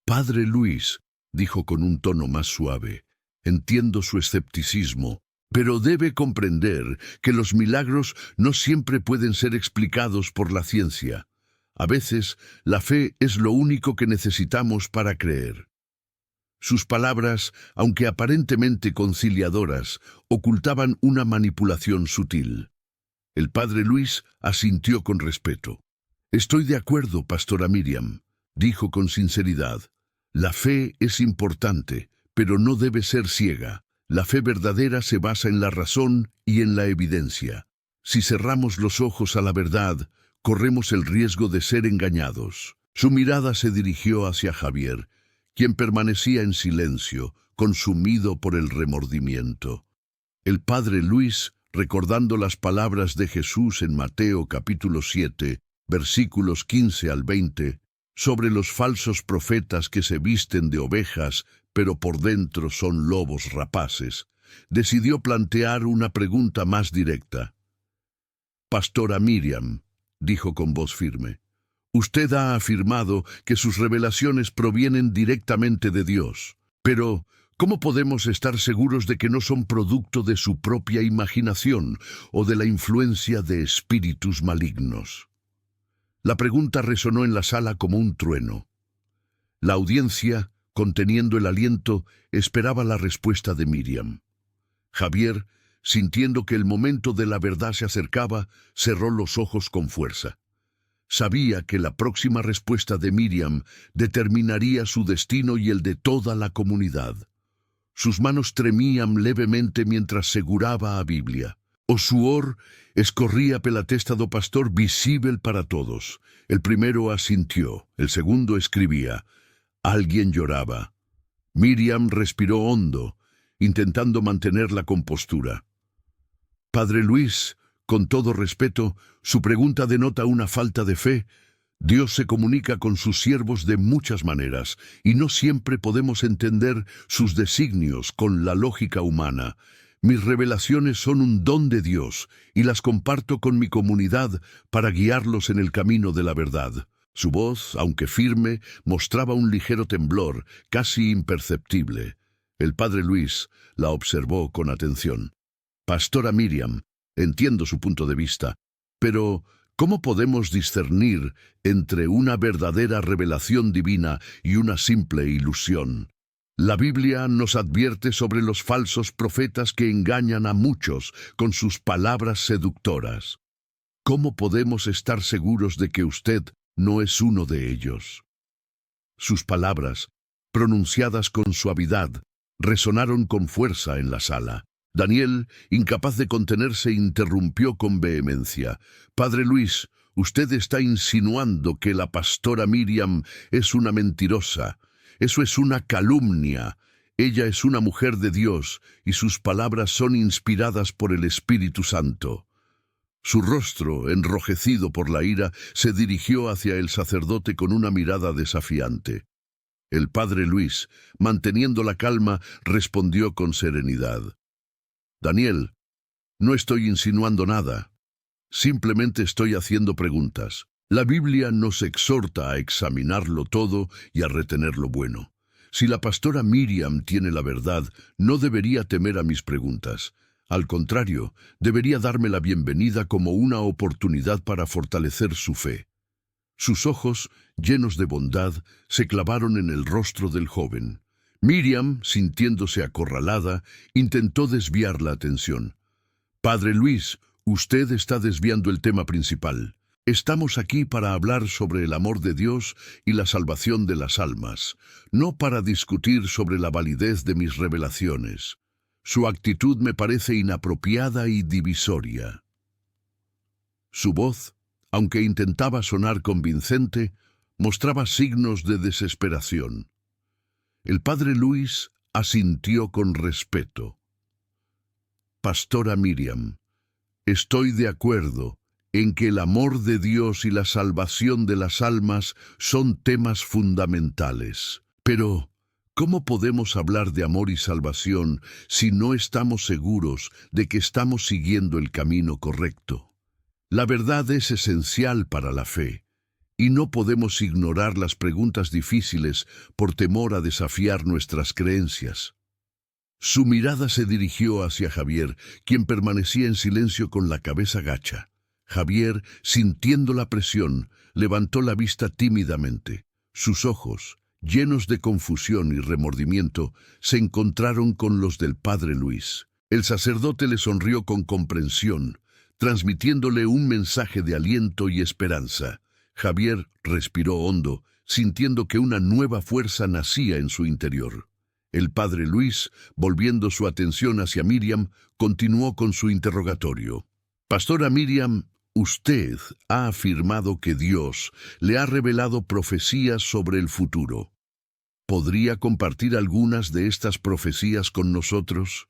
«Padre Luis», dijo con un tono más suave, «entiendo su escepticismo, pero debe comprender que los milagros no siempre pueden ser explicados por la ciencia. A veces, la fe es lo único que necesitamos para creer». Sus palabras, aunque aparentemente conciliadoras, ocultaban una manipulación sutil. El padre Luis asintió con respeto. «Estoy de acuerdo, pastora Miriam», dijo con sinceridad. «La fe es importante, pero no debe ser ciega. La fe verdadera se basa en la razón y en la evidencia. Si cerramos los ojos a la verdad, corremos el riesgo de ser engañados. Su mirada se dirigió hacia Javier, quien permanecía en silencio, consumido por el remordimiento. El padre Luis, recordando las palabras de Jesús en Mateo capítulo 7, versículos 15 al 20, sobre los falsos profetas que se visten de ovejas, pero por dentro son lobos rapaces, decidió plantear una pregunta más directa. «Pastora Miriam», dijo con voz firme, «usted ha afirmado que sus revelaciones provienen directamente de Dios, pero ¿cómo podemos estar seguros de que no son producto de su propia imaginación o de la influencia de espíritus malignos?» La pregunta resonó en la sala como un trueno. La audiencia, conteniendo el aliento, esperaba la respuesta de Miriam. Javier, sintiendo que el momento de la verdad se acercaba, cerró los ojos con fuerza. Sabía que la próxima respuesta de Miriam determinaría su destino y el de toda la comunidad. Sus manos tremían levemente mientras seguraba a Biblia. O suor escorría pela testa do pastor visible para todos. El primero asintió, el segundo escribía. Alguien lloraba. Miriam respiró hondo, intentando mantener la compostura. «Padre Luis, con todo respeto, su pregunta denota una falta de fe. Dios se comunica con sus siervos de muchas maneras, y no siempre podemos entender sus designios con la lógica humana. Mis revelaciones son un don de Dios, y las comparto con mi comunidad para guiarlos en el camino de la verdad». Su voz, aunque firme, mostraba un ligero temblor, casi imperceptible. El padre Luis la observó con atención. «Pastora Miriam, entiendo su punto de vista, pero ¿cómo podemos discernir entre una verdadera revelación divina y una simple ilusión? La Biblia nos advierte sobre los falsos profetas que engañan a muchos con sus palabras seductoras. ¿Cómo podemos estar seguros de que usted no es uno de ellos?» Sus palabras, pronunciadas con suavidad, resonaron con fuerza en la sala. Daniel, incapaz de contenerse, interrumpió con vehemencia. «Padre Luis, usted está insinuando que la pastora Miriam es una mentirosa. Eso es una calumnia. Ella es una mujer de Dios y sus palabras son inspiradas por el Espíritu Santo». Su rostro, enrojecido por la ira, se dirigió hacia el sacerdote con una mirada desafiante. El padre Luis, manteniendo la calma, respondió con serenidad. «Daniel, no estoy insinuando nada. Simplemente estoy haciendo preguntas. La Biblia nos exhorta a examinarlo todo y a retener lo bueno. Si la pastora Miriam tiene la verdad, no debería temer a mis preguntas. Al contrario, debería darme la bienvenida como una oportunidad para fortalecer su fe». Sus ojos, llenos de bondad, se clavaron en el rostro del joven. Miriam, sintiéndose acorralada, intentó desviar la atención. «Padre Luis, usted está desviando el tema principal. Estamos aquí para hablar sobre el amor de Dios y la salvación de las almas, no para discutir sobre la validez de mis revelaciones. Su actitud me parece inapropiada y divisoria». Su voz, aunque intentaba sonar convincente, mostraba signos de desesperación. El padre Luis asintió con respeto. «Pastora Miriam, estoy de acuerdo en que el amor de Dios y la salvación de las almas son temas fundamentales. Pero ¿cómo podemos hablar de amor y salvación si no estamos seguros de que estamos siguiendo el camino correcto? La verdad es esencial para la fe, y no podemos ignorar las preguntas difíciles por temor a desafiar nuestras creencias». Su mirada se dirigió hacia Javier, quien permanecía en silencio con la cabeza gacha. Javier, sintiendo la presión, levantó la vista tímidamente. Sus ojos, llenos de confusión y remordimiento, se encontraron con los del padre Luis. El sacerdote le sonrió con comprensión, transmitiéndole un mensaje de aliento y esperanza. Javier respiró hondo, sintiendo que una nueva fuerza nacía en su interior. El padre Luis, volviendo su atención hacia Miriam, continuó con su interrogatorio. Pastora Miriam, usted ha afirmado que Dios le ha revelado profecías sobre el futuro. ¿Podría compartir algunas de estas profecías con nosotros?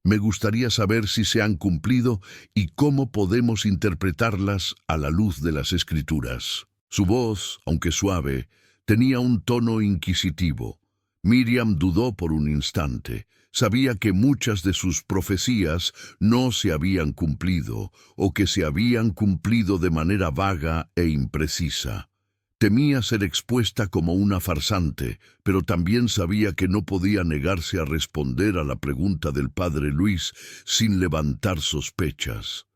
Me gustaría saber si se han cumplido y cómo podemos interpretarlas a la luz de las Escrituras. Su voz, aunque suave, tenía un tono inquisitivo. Miriam dudó por un instante. Sabía que muchas de sus profecías no se habían cumplido o que se habían cumplido de manera vaga e imprecisa. Temía ser expuesta como una farsante, pero también sabía que no podía negarse a responder a la pregunta del padre Luis sin levantar sospechas.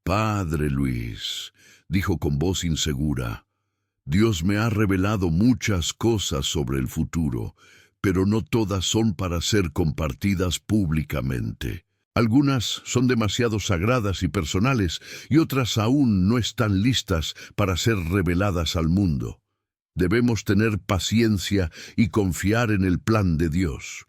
«Padre Luis», dijo con voz insegura, «Dios me ha revelado muchas cosas sobre el futuro, pero no todas son para ser compartidas públicamente. Algunas son demasiado sagradas y personales, y otras aún no están listas para ser reveladas al mundo. Debemos tener paciencia y confiar en el plan de Dios».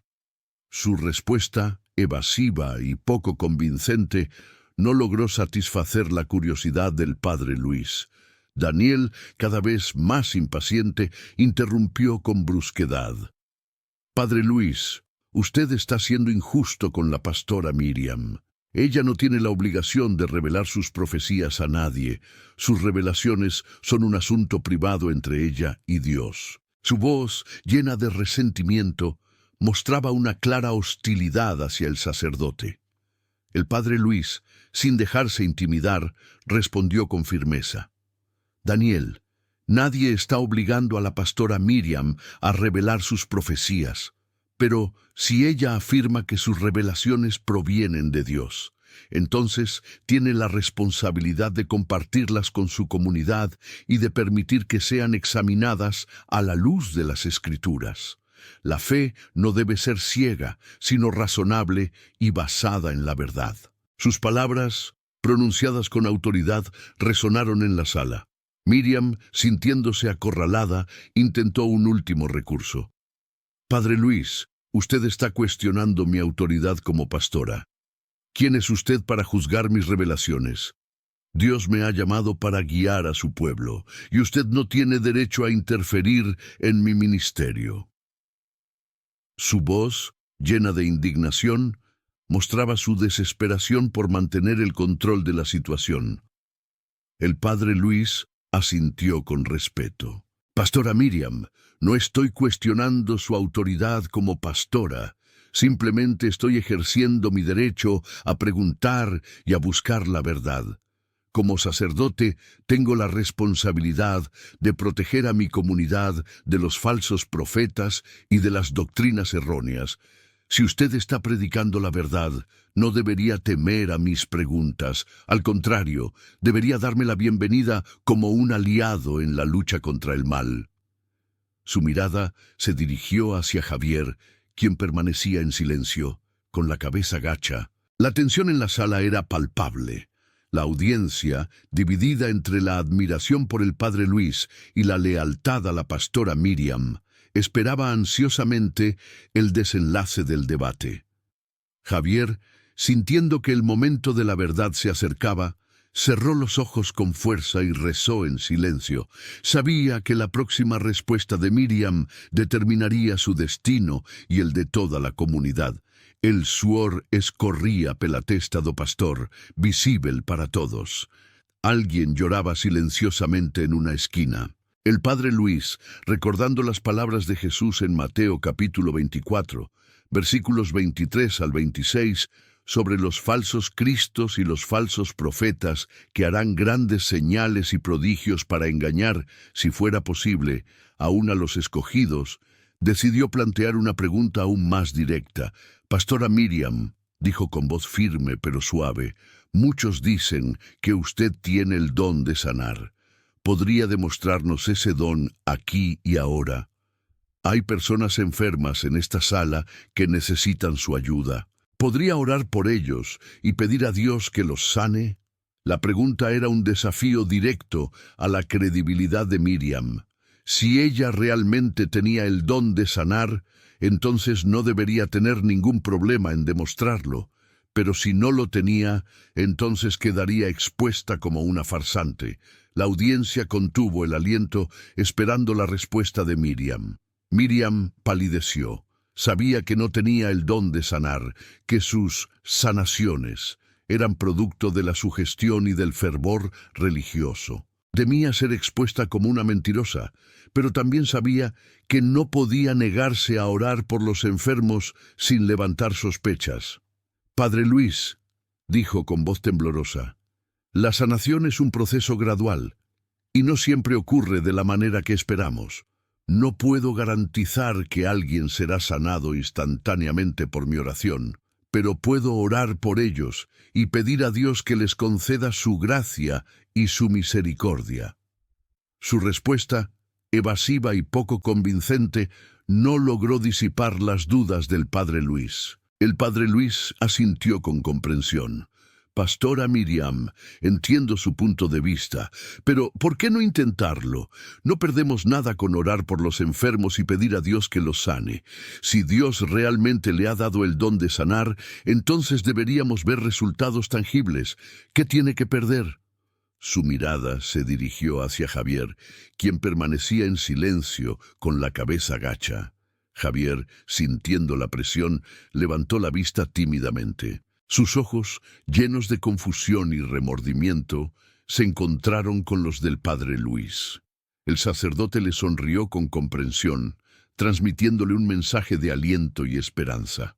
Su respuesta, evasiva y poco convincente, no logró satisfacer la curiosidad del padre Luis. Daniel, cada vez más impaciente, interrumpió con brusquedad. «Padre Luis, usted está siendo injusto con la pastora Miriam. Ella no tiene la obligación de revelar sus profecías a nadie. Sus revelaciones son un asunto privado entre ella y Dios». Su voz, llena de resentimiento, mostraba una clara hostilidad hacia el sacerdote. El padre Luis, sin dejarse intimidar, respondió con firmeza. «Daniel, nadie está obligando a la pastora Miriam a revelar sus profecías. Pero si ella afirma que sus revelaciones provienen de Dios, entonces tiene la responsabilidad de compartirlas con su comunidad y de permitir que sean examinadas a la luz de las Escrituras. La fe no debe ser ciega, sino razonable y basada en la verdad». Sus palabras, pronunciadas con autoridad, resonaron en la sala. Miriam, sintiéndose acorralada, intentó un último recurso. «Padre Luis, usted está cuestionando mi autoridad como pastora. ¿Quién es usted para juzgar mis revelaciones? Dios me ha llamado para guiar a su pueblo, y usted no tiene derecho a interferir en mi ministerio». Su voz, llena de indignación, mostraba su desesperación por mantener el control de la situación. El padre Luis asintió con respeto. «Pastora Miriam, no estoy cuestionando su autoridad como pastora. Simplemente estoy ejerciendo mi derecho a preguntar y a buscar la verdad. Como sacerdote, tengo la responsabilidad de proteger a mi comunidad de los falsos profetas y de las doctrinas erróneas. Si usted está predicando la verdad, no debería temer a mis preguntas. Al contrario, debería darme la bienvenida como un aliado en la lucha contra el mal». Su mirada se dirigió hacia Javier, quien permanecía en silencio, con la cabeza gacha. La tensión en la sala era palpable. La audiencia, dividida entre la admiración por el padre Luis y la lealtad a la pastora Miriam, esperaba ansiosamente el desenlace del debate. Javier, sintiendo que el momento de la verdad se acercaba, cerró los ojos con fuerza y rezó en silencio. Sabía que la próxima respuesta de Miriam determinaría su destino y el de toda la comunidad. El suor escorría pela testa do pastor, visible para todos. Alguien lloraba silenciosamente en una esquina. El padre Luis, recordando las palabras de Jesús en Mateo capítulo 24, versículos 23 al 26, sobre los falsos cristos y los falsos profetas que harán grandes señales y prodigios para engañar, si fuera posible, aún a los escogidos, decidió plantear una pregunta aún más directa. «Pastora Miriam», dijo con voz firme pero suave, «muchos dicen que usted tiene el don de sanar. ¿Podría demostrarnos ese don aquí y ahora? Hay personas enfermas en esta sala que necesitan su ayuda. ¿Podría orar por ellos y pedir a Dios que los sane?» La pregunta era un desafío directo a la credibilidad de Miriam. Si ella realmente tenía el don de sanar, entonces no debería tener ningún problema en demostrarlo, pero si no lo tenía, entonces quedaría expuesta como una farsante. La audiencia contuvo el aliento esperando la respuesta de Miriam. Miriam palideció. Sabía que no tenía el don de sanar, que sus sanaciones eran producto de la sugestión y del fervor religioso. Temía ser expuesta como una mentirosa, pero también sabía que no podía negarse a orar por los enfermos sin levantar sospechas. «Padre Luis», dijo con voz temblorosa, «la sanación es un proceso gradual, y no siempre ocurre de la manera que esperamos. No puedo garantizar que alguien será sanado instantáneamente por mi oración, pero puedo orar por ellos y pedir a Dios que les conceda su gracia y su misericordia». Su respuesta, evasiva y poco convincente, no logró disipar las dudas del padre Luis. El padre Luis asintió con comprensión. «Pastora Miriam, entiendo su punto de vista, pero ¿por qué no intentarlo? No perdemos nada con orar por los enfermos y pedir a Dios que los sane. Si Dios realmente le ha dado el don de sanar, entonces deberíamos ver resultados tangibles. ¿Qué tiene que perder?». Su mirada se dirigió hacia Javier, quien permanecía en silencio con la cabeza gacha. Javier, sintiendo la presión, levantó la vista tímidamente. Sus ojos, llenos de confusión y remordimiento, se encontraron con los del padre Luis. El sacerdote le sonrió con comprensión, transmitiéndole un mensaje de aliento y esperanza.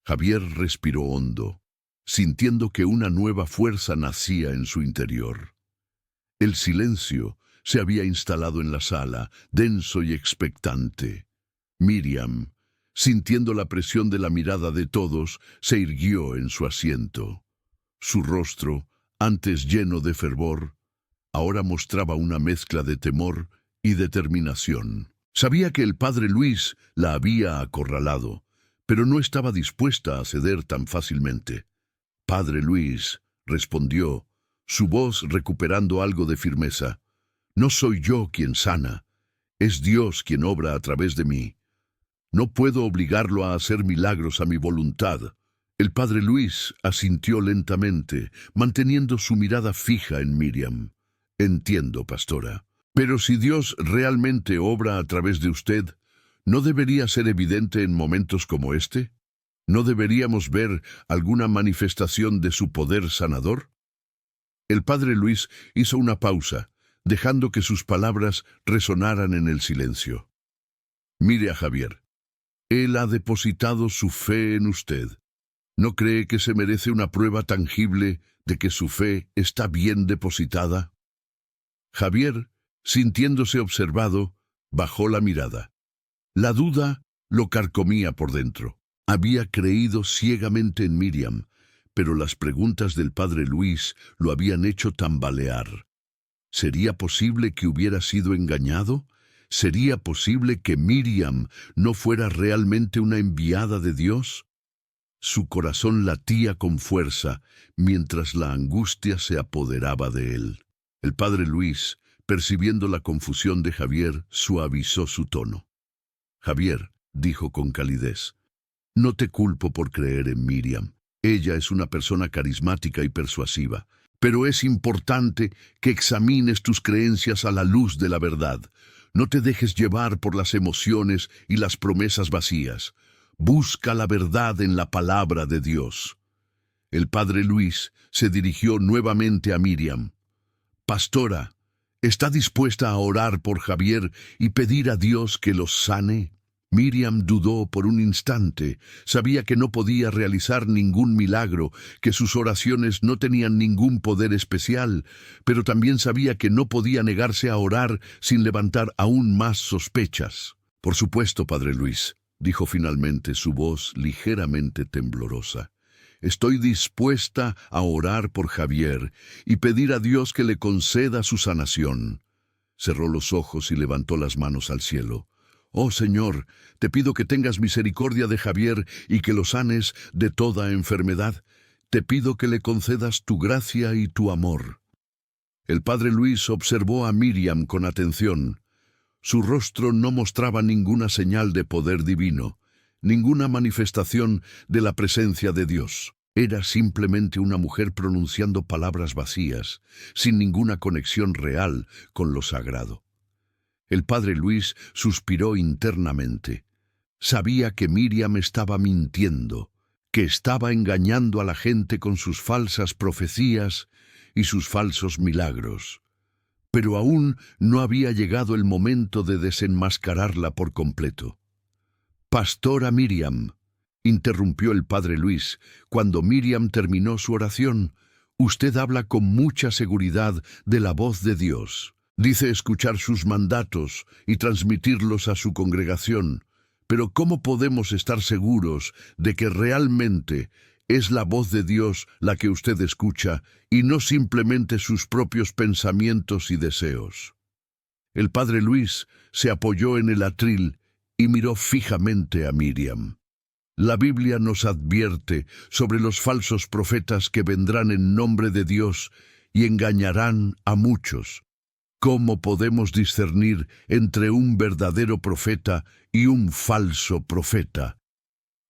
Javier respiró hondo, sintiendo que una nueva fuerza nacía en su interior. El silencio se había instalado en la sala, denso y expectante. Miriam, sintiendo la presión de la mirada de todos, se irguió en su asiento. Su rostro, antes lleno de fervor, ahora mostraba una mezcla de temor y determinación. Sabía que el padre Luis la había acorralado, pero no estaba dispuesta a ceder tan fácilmente. «Padre Luis», respondió, su voz recuperando algo de firmeza, «no soy yo quien sana, es Dios quien obra a través de mí. No puedo obligarlo a hacer milagros a mi voluntad». El padre Luis asintió lentamente, manteniendo su mirada fija en Miriam. «Entiendo, pastora. Pero si Dios realmente obra a través de usted, ¿no debería ser evidente en momentos como este? ¿No deberíamos ver alguna manifestación de su poder sanador?». El padre Luis hizo una pausa, dejando que sus palabras resonaran en el silencio. «Mire a Javier. Él ha depositado su fe en usted. ¿No cree que se merece una prueba tangible de que su fe está bien depositada?». Javier, sintiéndose observado, bajó la mirada. La duda lo carcomía por dentro. Había creído ciegamente en Miriam, pero las preguntas del padre Luis lo habían hecho tambalear. ¿Sería posible que hubiera sido engañado? ¿Sería posible que Miriam no fuera realmente una enviada de Dios? Su corazón latía con fuerza, mientras la angustia se apoderaba de él. El padre Luis, percibiendo la confusión de Javier, suavizó su tono. «Javier», dijo con calidez, «no te culpo por creer en Miriam. Ella es una persona carismática y persuasiva, pero es importante que examines tus creencias a la luz de la verdad. No te dejes llevar por las emociones y las promesas vacías. Busca la verdad en la palabra de Dios». El padre Luis se dirigió nuevamente a Miriam. «Pastora, ¿está dispuesta a orar por Javier y pedir a Dios que los sane?». Miriam dudó por un instante. Sabía que no podía realizar ningún milagro, que sus oraciones no tenían ningún poder especial, pero también sabía que no podía negarse a orar sin levantar aún más sospechas. «Por supuesto, padre Luis», dijo finalmente, su voz ligeramente temblorosa. «Estoy dispuesta a orar por Javier y pedir a Dios que le conceda su sanación». Cerró los ojos y levantó las manos al cielo. «Oh Señor, te pido que tengas misericordia de Javier y que lo sanes de toda enfermedad. Te pido que le concedas tu gracia y tu amor». El padre Luis observó a Miriam con atención. Su rostro no mostraba ninguna señal de poder divino. ninguna manifestación de la presencia de Dios. Era simplemente una mujer pronunciando palabras vacías, sin ninguna conexión real con lo sagrado. El padre Luis suspiró internamente. Sabía que Miriam estaba mintiendo, que estaba engañando a la gente con sus falsas profecías y sus falsos milagros. Pero aún no había llegado el momento de desenmascararla por completo. «Pastora Miriam», interrumpió el padre Luis, cuando Miriam terminó su oración, «usted habla con mucha seguridad de la voz de Dios. Dice escuchar sus mandatos y transmitirlos a su congregación. Pero ¿cómo podemos estar seguros de que realmente es la voz de Dios la que usted escucha y no simplemente sus propios pensamientos y deseos?» El padre Luis se apoyó en el atril y miró fijamente a Miriam. La Biblia nos advierte sobre los falsos profetas que vendrán en nombre de Dios y engañarán a muchos. ¿Cómo podemos discernir entre un verdadero profeta y un falso profeta?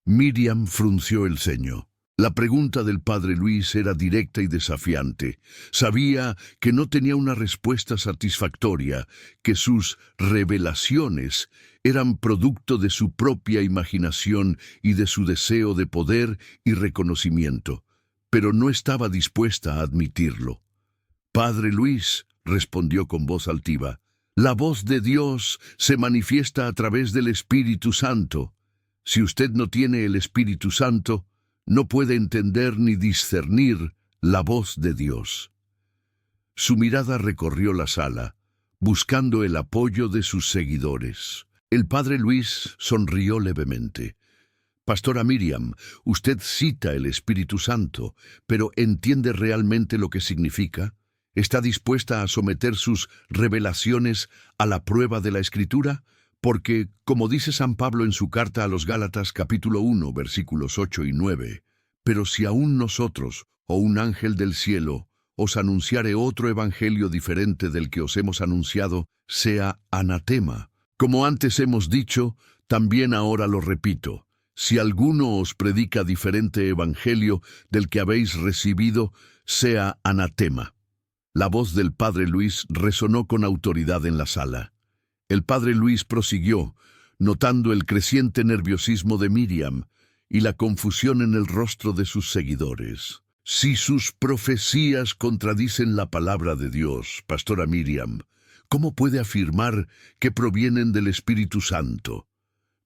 Miriam frunció el ceño. La pregunta del padre Luis era directa y desafiante. Sabía que no tenía una respuesta satisfactoria, que sus revelaciones eran producto de su propia imaginación y de su deseo de poder y reconocimiento, pero no estaba dispuesta a admitirlo. «Padre Luis», respondió con voz altiva, «la voz de Dios se manifiesta a través del Espíritu Santo. Si usted no tiene el Espíritu Santo, no puede entender ni discernir la voz de Dios». Su mirada recorrió la sala, buscando el apoyo de sus seguidores. El padre Luis sonrió levemente. «Pastora Miriam, usted cita el Espíritu Santo, pero ¿entiende realmente lo que significa? ¿Está dispuesta a someter sus revelaciones a la prueba de la Escritura? Porque, como dice San Pablo en su carta a los Gálatas capítulo 1, versículos 8 y 9, «Pero si aún nosotros, o un ángel del cielo, os anunciare otro evangelio diferente del que os hemos anunciado, sea anatema. Como antes hemos dicho, también ahora lo repito. Si alguno os predica diferente evangelio del que habéis recibido, sea anatema». La voz del padre Luis resonó con autoridad en la sala. El padre Luis prosiguió, notando el creciente nerviosismo de Miriam y la confusión en el rostro de sus seguidores. «Si sus profecías contradicen la palabra de Dios, pastora Miriam, ¿cómo puede afirmar que provienen del Espíritu Santo?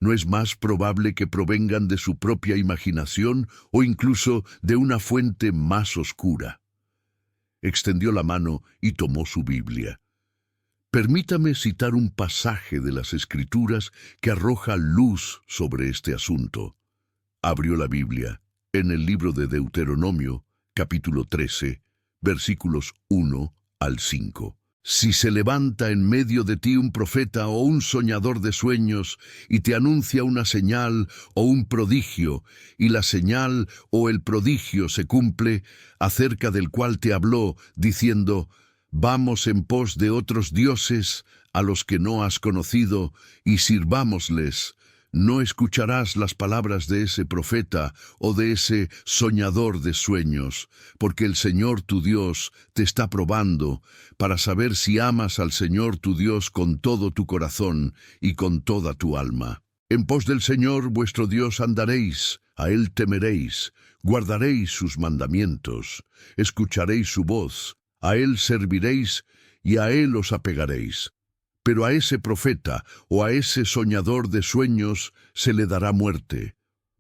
¿No es más probable que provengan de su propia imaginación o incluso de una fuente más oscura?» Extendió la mano y tomó su Biblia. «Permítame citar un pasaje de las Escrituras que arroja luz sobre este asunto». Abrió la Biblia en el libro de Deuteronomio, capítulo 13, versículos 1 al 5. «Si se levanta en medio de ti un profeta o un soñador de sueños y te anuncia una señal o un prodigio, y la señal o el prodigio se cumple, acerca del cual te habló, diciendo, vamos en pos de otros dioses a los que no has conocido, y sirvámosles, no escucharás las palabras de ese profeta o de ese soñador de sueños, porque el Señor tu Dios te está probando para saber si amas al Señor tu Dios con todo tu corazón y con toda tu alma. En pos del Señor vuestro Dios andaréis, a Él temeréis, guardaréis sus mandamientos, escucharéis su voz, a Él serviréis y a Él os apegaréis. Pero a ese profeta o a ese soñador de sueños se le dará muerte,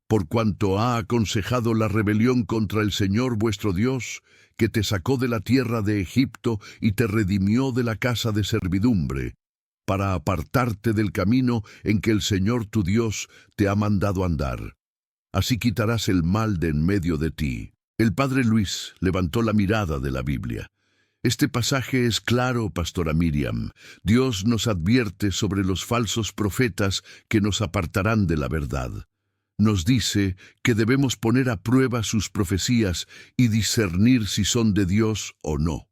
por cuanto ha aconsejado la rebelión contra el Señor vuestro Dios, que te sacó de la tierra de Egipto y te redimió de la casa de servidumbre, para apartarte del camino en que el Señor tu Dios te ha mandado andar. Así quitarás el mal de en medio de ti». El padre Luis levantó la mirada de la Biblia. Este pasaje es claro, pastora Miriam. Dios nos advierte sobre los falsos profetas que nos apartarán de la verdad. Nos dice que debemos poner a prueba sus profecías y discernir si son de Dios o no.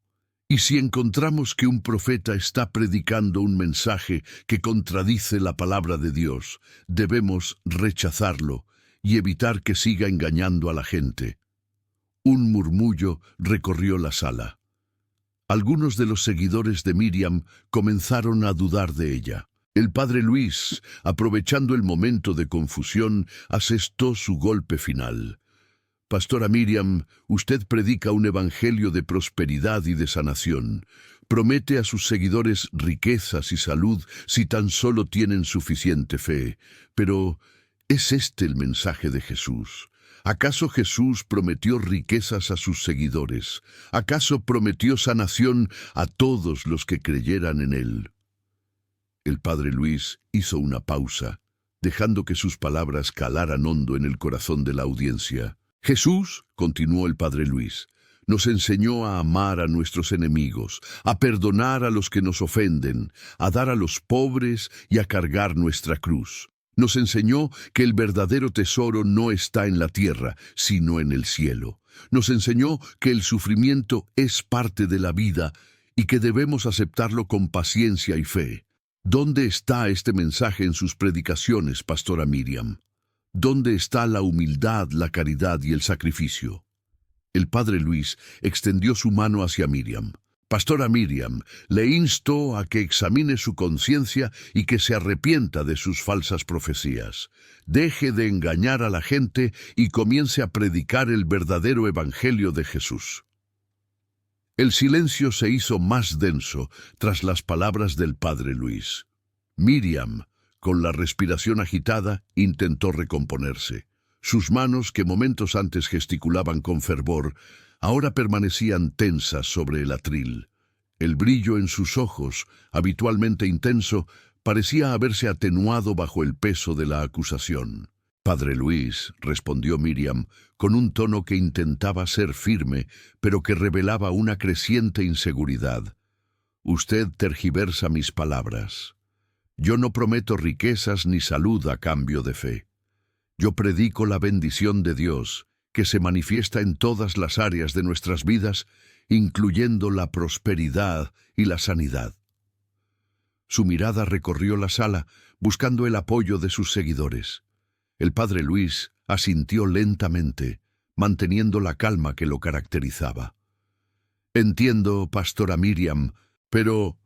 Y si encontramos que un profeta está predicando un mensaje que contradice la palabra de Dios, debemos rechazarlo y evitar que siga engañando a la gente. Un murmullo recorrió la sala. Algunos de los seguidores de Miriam comenzaron a dudar de ella. El padre Luis, aprovechando el momento de confusión, asestó su golpe final. Pastora Miriam, usted predica un evangelio de prosperidad y de sanación. Promete a sus seguidores riquezas y salud si tan solo tienen suficiente fe. Pero, ¿es este el mensaje de Jesús? ¿Acaso Jesús prometió riquezas a sus seguidores? ¿Acaso prometió sanación a todos los que creyeran en él? El padre Luis hizo una pausa, dejando que sus palabras calaran hondo en el corazón de la audiencia. Jesús, continuó el padre Luis, nos enseñó a amar a nuestros enemigos, a perdonar a los que nos ofenden, a dar a los pobres y a cargar nuestra cruz. Nos enseñó que el verdadero tesoro no está en la tierra, sino en el cielo. Nos enseñó que el sufrimiento es parte de la vida y que debemos aceptarlo con paciencia y fe. ¿Dónde está este mensaje en sus predicaciones, pastora Miriam? ¿Dónde está la humildad, la caridad y el sacrificio? El padre Luis extendió su mano hacia Miriam. Pastora Miriam, le insto a que examine su conciencia y que se arrepienta de sus falsas profecías. Deje de engañar a la gente y comience a predicar el verdadero evangelio de Jesús. El silencio se hizo más denso tras las palabras del padre Luis. Miriam, con la respiración agitada, intentó recomponerse. Sus manos, que momentos antes gesticulaban con fervor, ahora permanecían tensas sobre el atril. El brillo en sus ojos, habitualmente intenso, parecía haberse atenuado bajo el peso de la acusación. Padre Luis, respondió Miriam, con un tono que intentaba ser firme, pero que revelaba una creciente inseguridad. Usted tergiversa mis palabras. Yo no prometo riquezas ni salud a cambio de fe. Yo predico la bendición de Dios, que se manifiesta en todas las áreas de nuestras vidas, incluyendo la prosperidad y la sanidad. Su mirada recorrió la sala, buscando el apoyo de sus seguidores. El padre Luis asintió lentamente, manteniendo la calma que lo caracterizaba. Entiendo, pastora Miriam, pero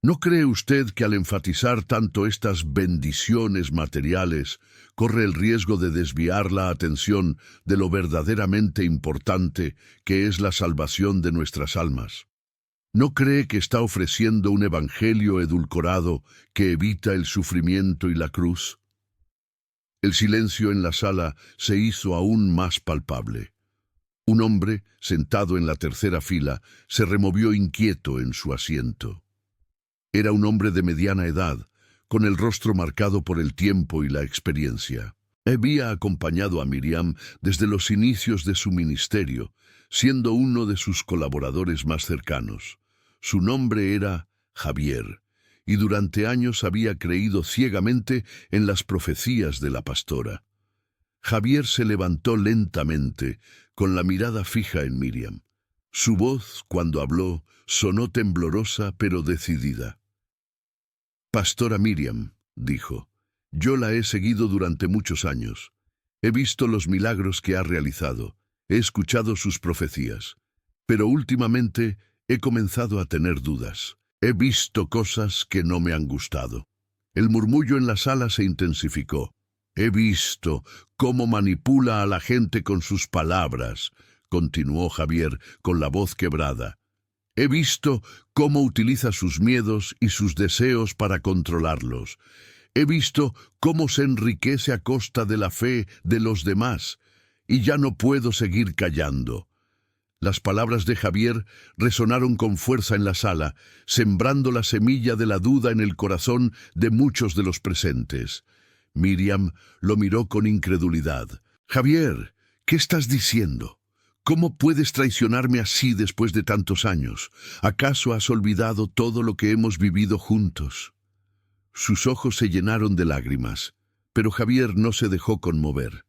¿no cree usted que al enfatizar tanto estas bendiciones materiales, corre el riesgo de desviar la atención de lo verdaderamente importante que es la salvación de nuestras almas? ¿No cree que está ofreciendo un evangelio edulcorado que evita el sufrimiento y la cruz? El silencio en la sala se hizo aún más palpable. Un hombre, sentado en la tercera fila, se removió inquieto en su asiento. Era un hombre de mediana edad, con el rostro marcado por el tiempo y la experiencia. Había acompañado a Miriam desde los inicios de su ministerio, siendo uno de sus colaboradores más cercanos. Su nombre era Javier, y durante años había creído ciegamente en las profecías de la pastora. Javier se levantó lentamente, con la mirada fija en Miriam. Su voz, cuando habló, sonó temblorosa pero decidida. «Pastora Miriam», dijo, «yo la he seguido durante muchos años. He visto los milagros que ha realizado, he escuchado sus profecías, pero últimamente he comenzado a tener dudas. He visto cosas que no me han gustado». El murmullo en la sala se intensificó. «He visto cómo manipula a la gente con sus palabras», continuó Javier con la voz quebrada. «He visto cómo utiliza sus miedos y sus deseos para controlarlos. He visto cómo se enriquece a costa de la fe de los demás, y ya no puedo seguir callando». Las palabras de Javier resonaron con fuerza en la sala, sembrando la semilla de la duda en el corazón de muchos de los presentes. Miriam lo miró con incredulidad. «Javier, ¿qué estás diciendo? ¿Cómo puedes traicionarme así después de tantos años? ¿Acaso has olvidado todo lo que hemos vivido juntos?» Sus ojos se llenaron de lágrimas, pero Javier no se dejó conmover.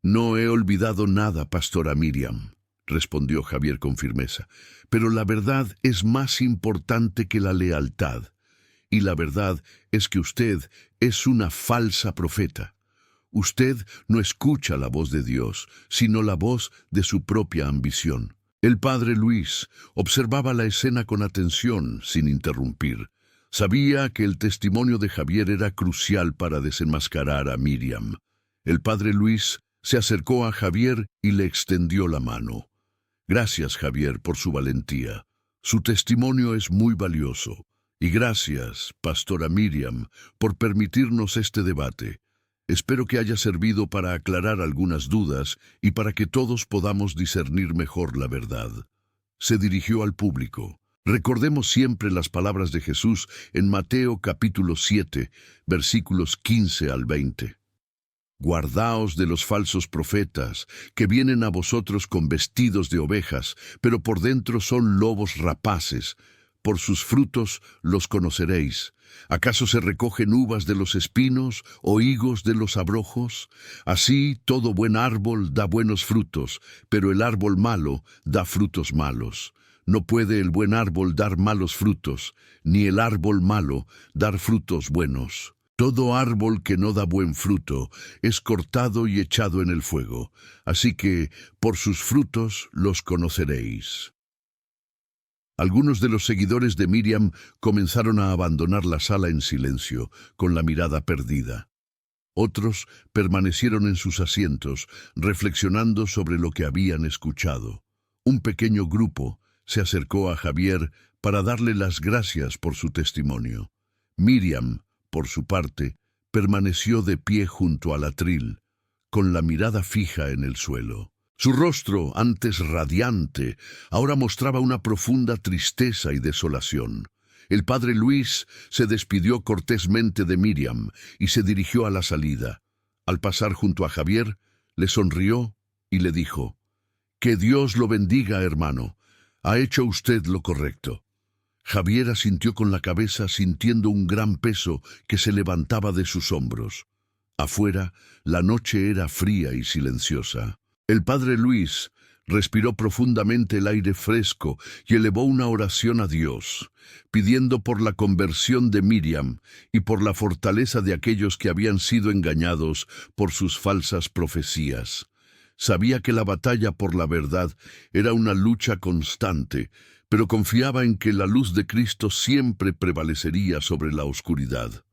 «No he olvidado nada, pastora Miriam. respondió Javier con firmeza, pero la verdad es más importante que la lealtad. Y la verdad es que usted es una falsa profeta. Usted no escucha la voz de Dios, sino la voz de su propia ambición. El padre Luis observaba la escena con atención, sin interrumpir. Sabía que el testimonio de Javier era crucial para desenmascarar a Miriam. El padre Luis se acercó a Javier y le extendió la mano. Gracias, Javier, por su valentía. Su testimonio es muy valioso. Y gracias, pastora Miriam, por permitirnos este debate. Espero que haya servido para aclarar algunas dudas y para que todos podamos discernir mejor la verdad. Se dirigió al público. Recordemos siempre las palabras de Jesús en Mateo capítulo 7, versículos 15 al 20. Guardaos de los falsos profetas, que vienen a vosotros con vestidos de ovejas, pero por dentro son lobos rapaces. Por sus frutos los conoceréis. ¿Acaso se recogen uvas de los espinos o higos de los abrojos? Así todo buen árbol da buenos frutos, pero el árbol malo da frutos malos. No puede el buen árbol dar malos frutos, ni el árbol malo dar frutos buenos. Todo árbol que no da buen fruto es cortado y echado en el fuego. Así que por sus frutos los conoceréis. Algunos de los seguidores de Miriam comenzaron a abandonar la sala en silencio, con la mirada perdida. Otros permanecieron en sus asientos, reflexionando sobre lo que habían escuchado. Un pequeño grupo se acercó a Javier para darle las gracias por su testimonio. Miriam, por su parte, permaneció de pie junto al atril, con la mirada fija en el suelo. Su rostro, antes radiante, ahora mostraba una profunda tristeza y desolación. El padre Luis se despidió cortésmente de Miriam y se dirigió a la salida. Al pasar junto a Javier, le sonrió y le dijo: «Que Dios lo bendiga, hermano. Ha hecho usted lo correcto». Javier asintió con la cabeza, sintiendo un gran peso que se levantaba de sus hombros. Afuera, la noche era fría y silenciosa. El padre Luis respiró profundamente el aire fresco y elevó una oración a Dios, pidiendo por la conversión de Miriam y por la fortaleza de aquellos que habían sido engañados por sus falsas profecías. Sabía que la batalla por la verdad era una lucha constante, pero confiaba en que la luz de Cristo siempre prevalecería sobre la oscuridad.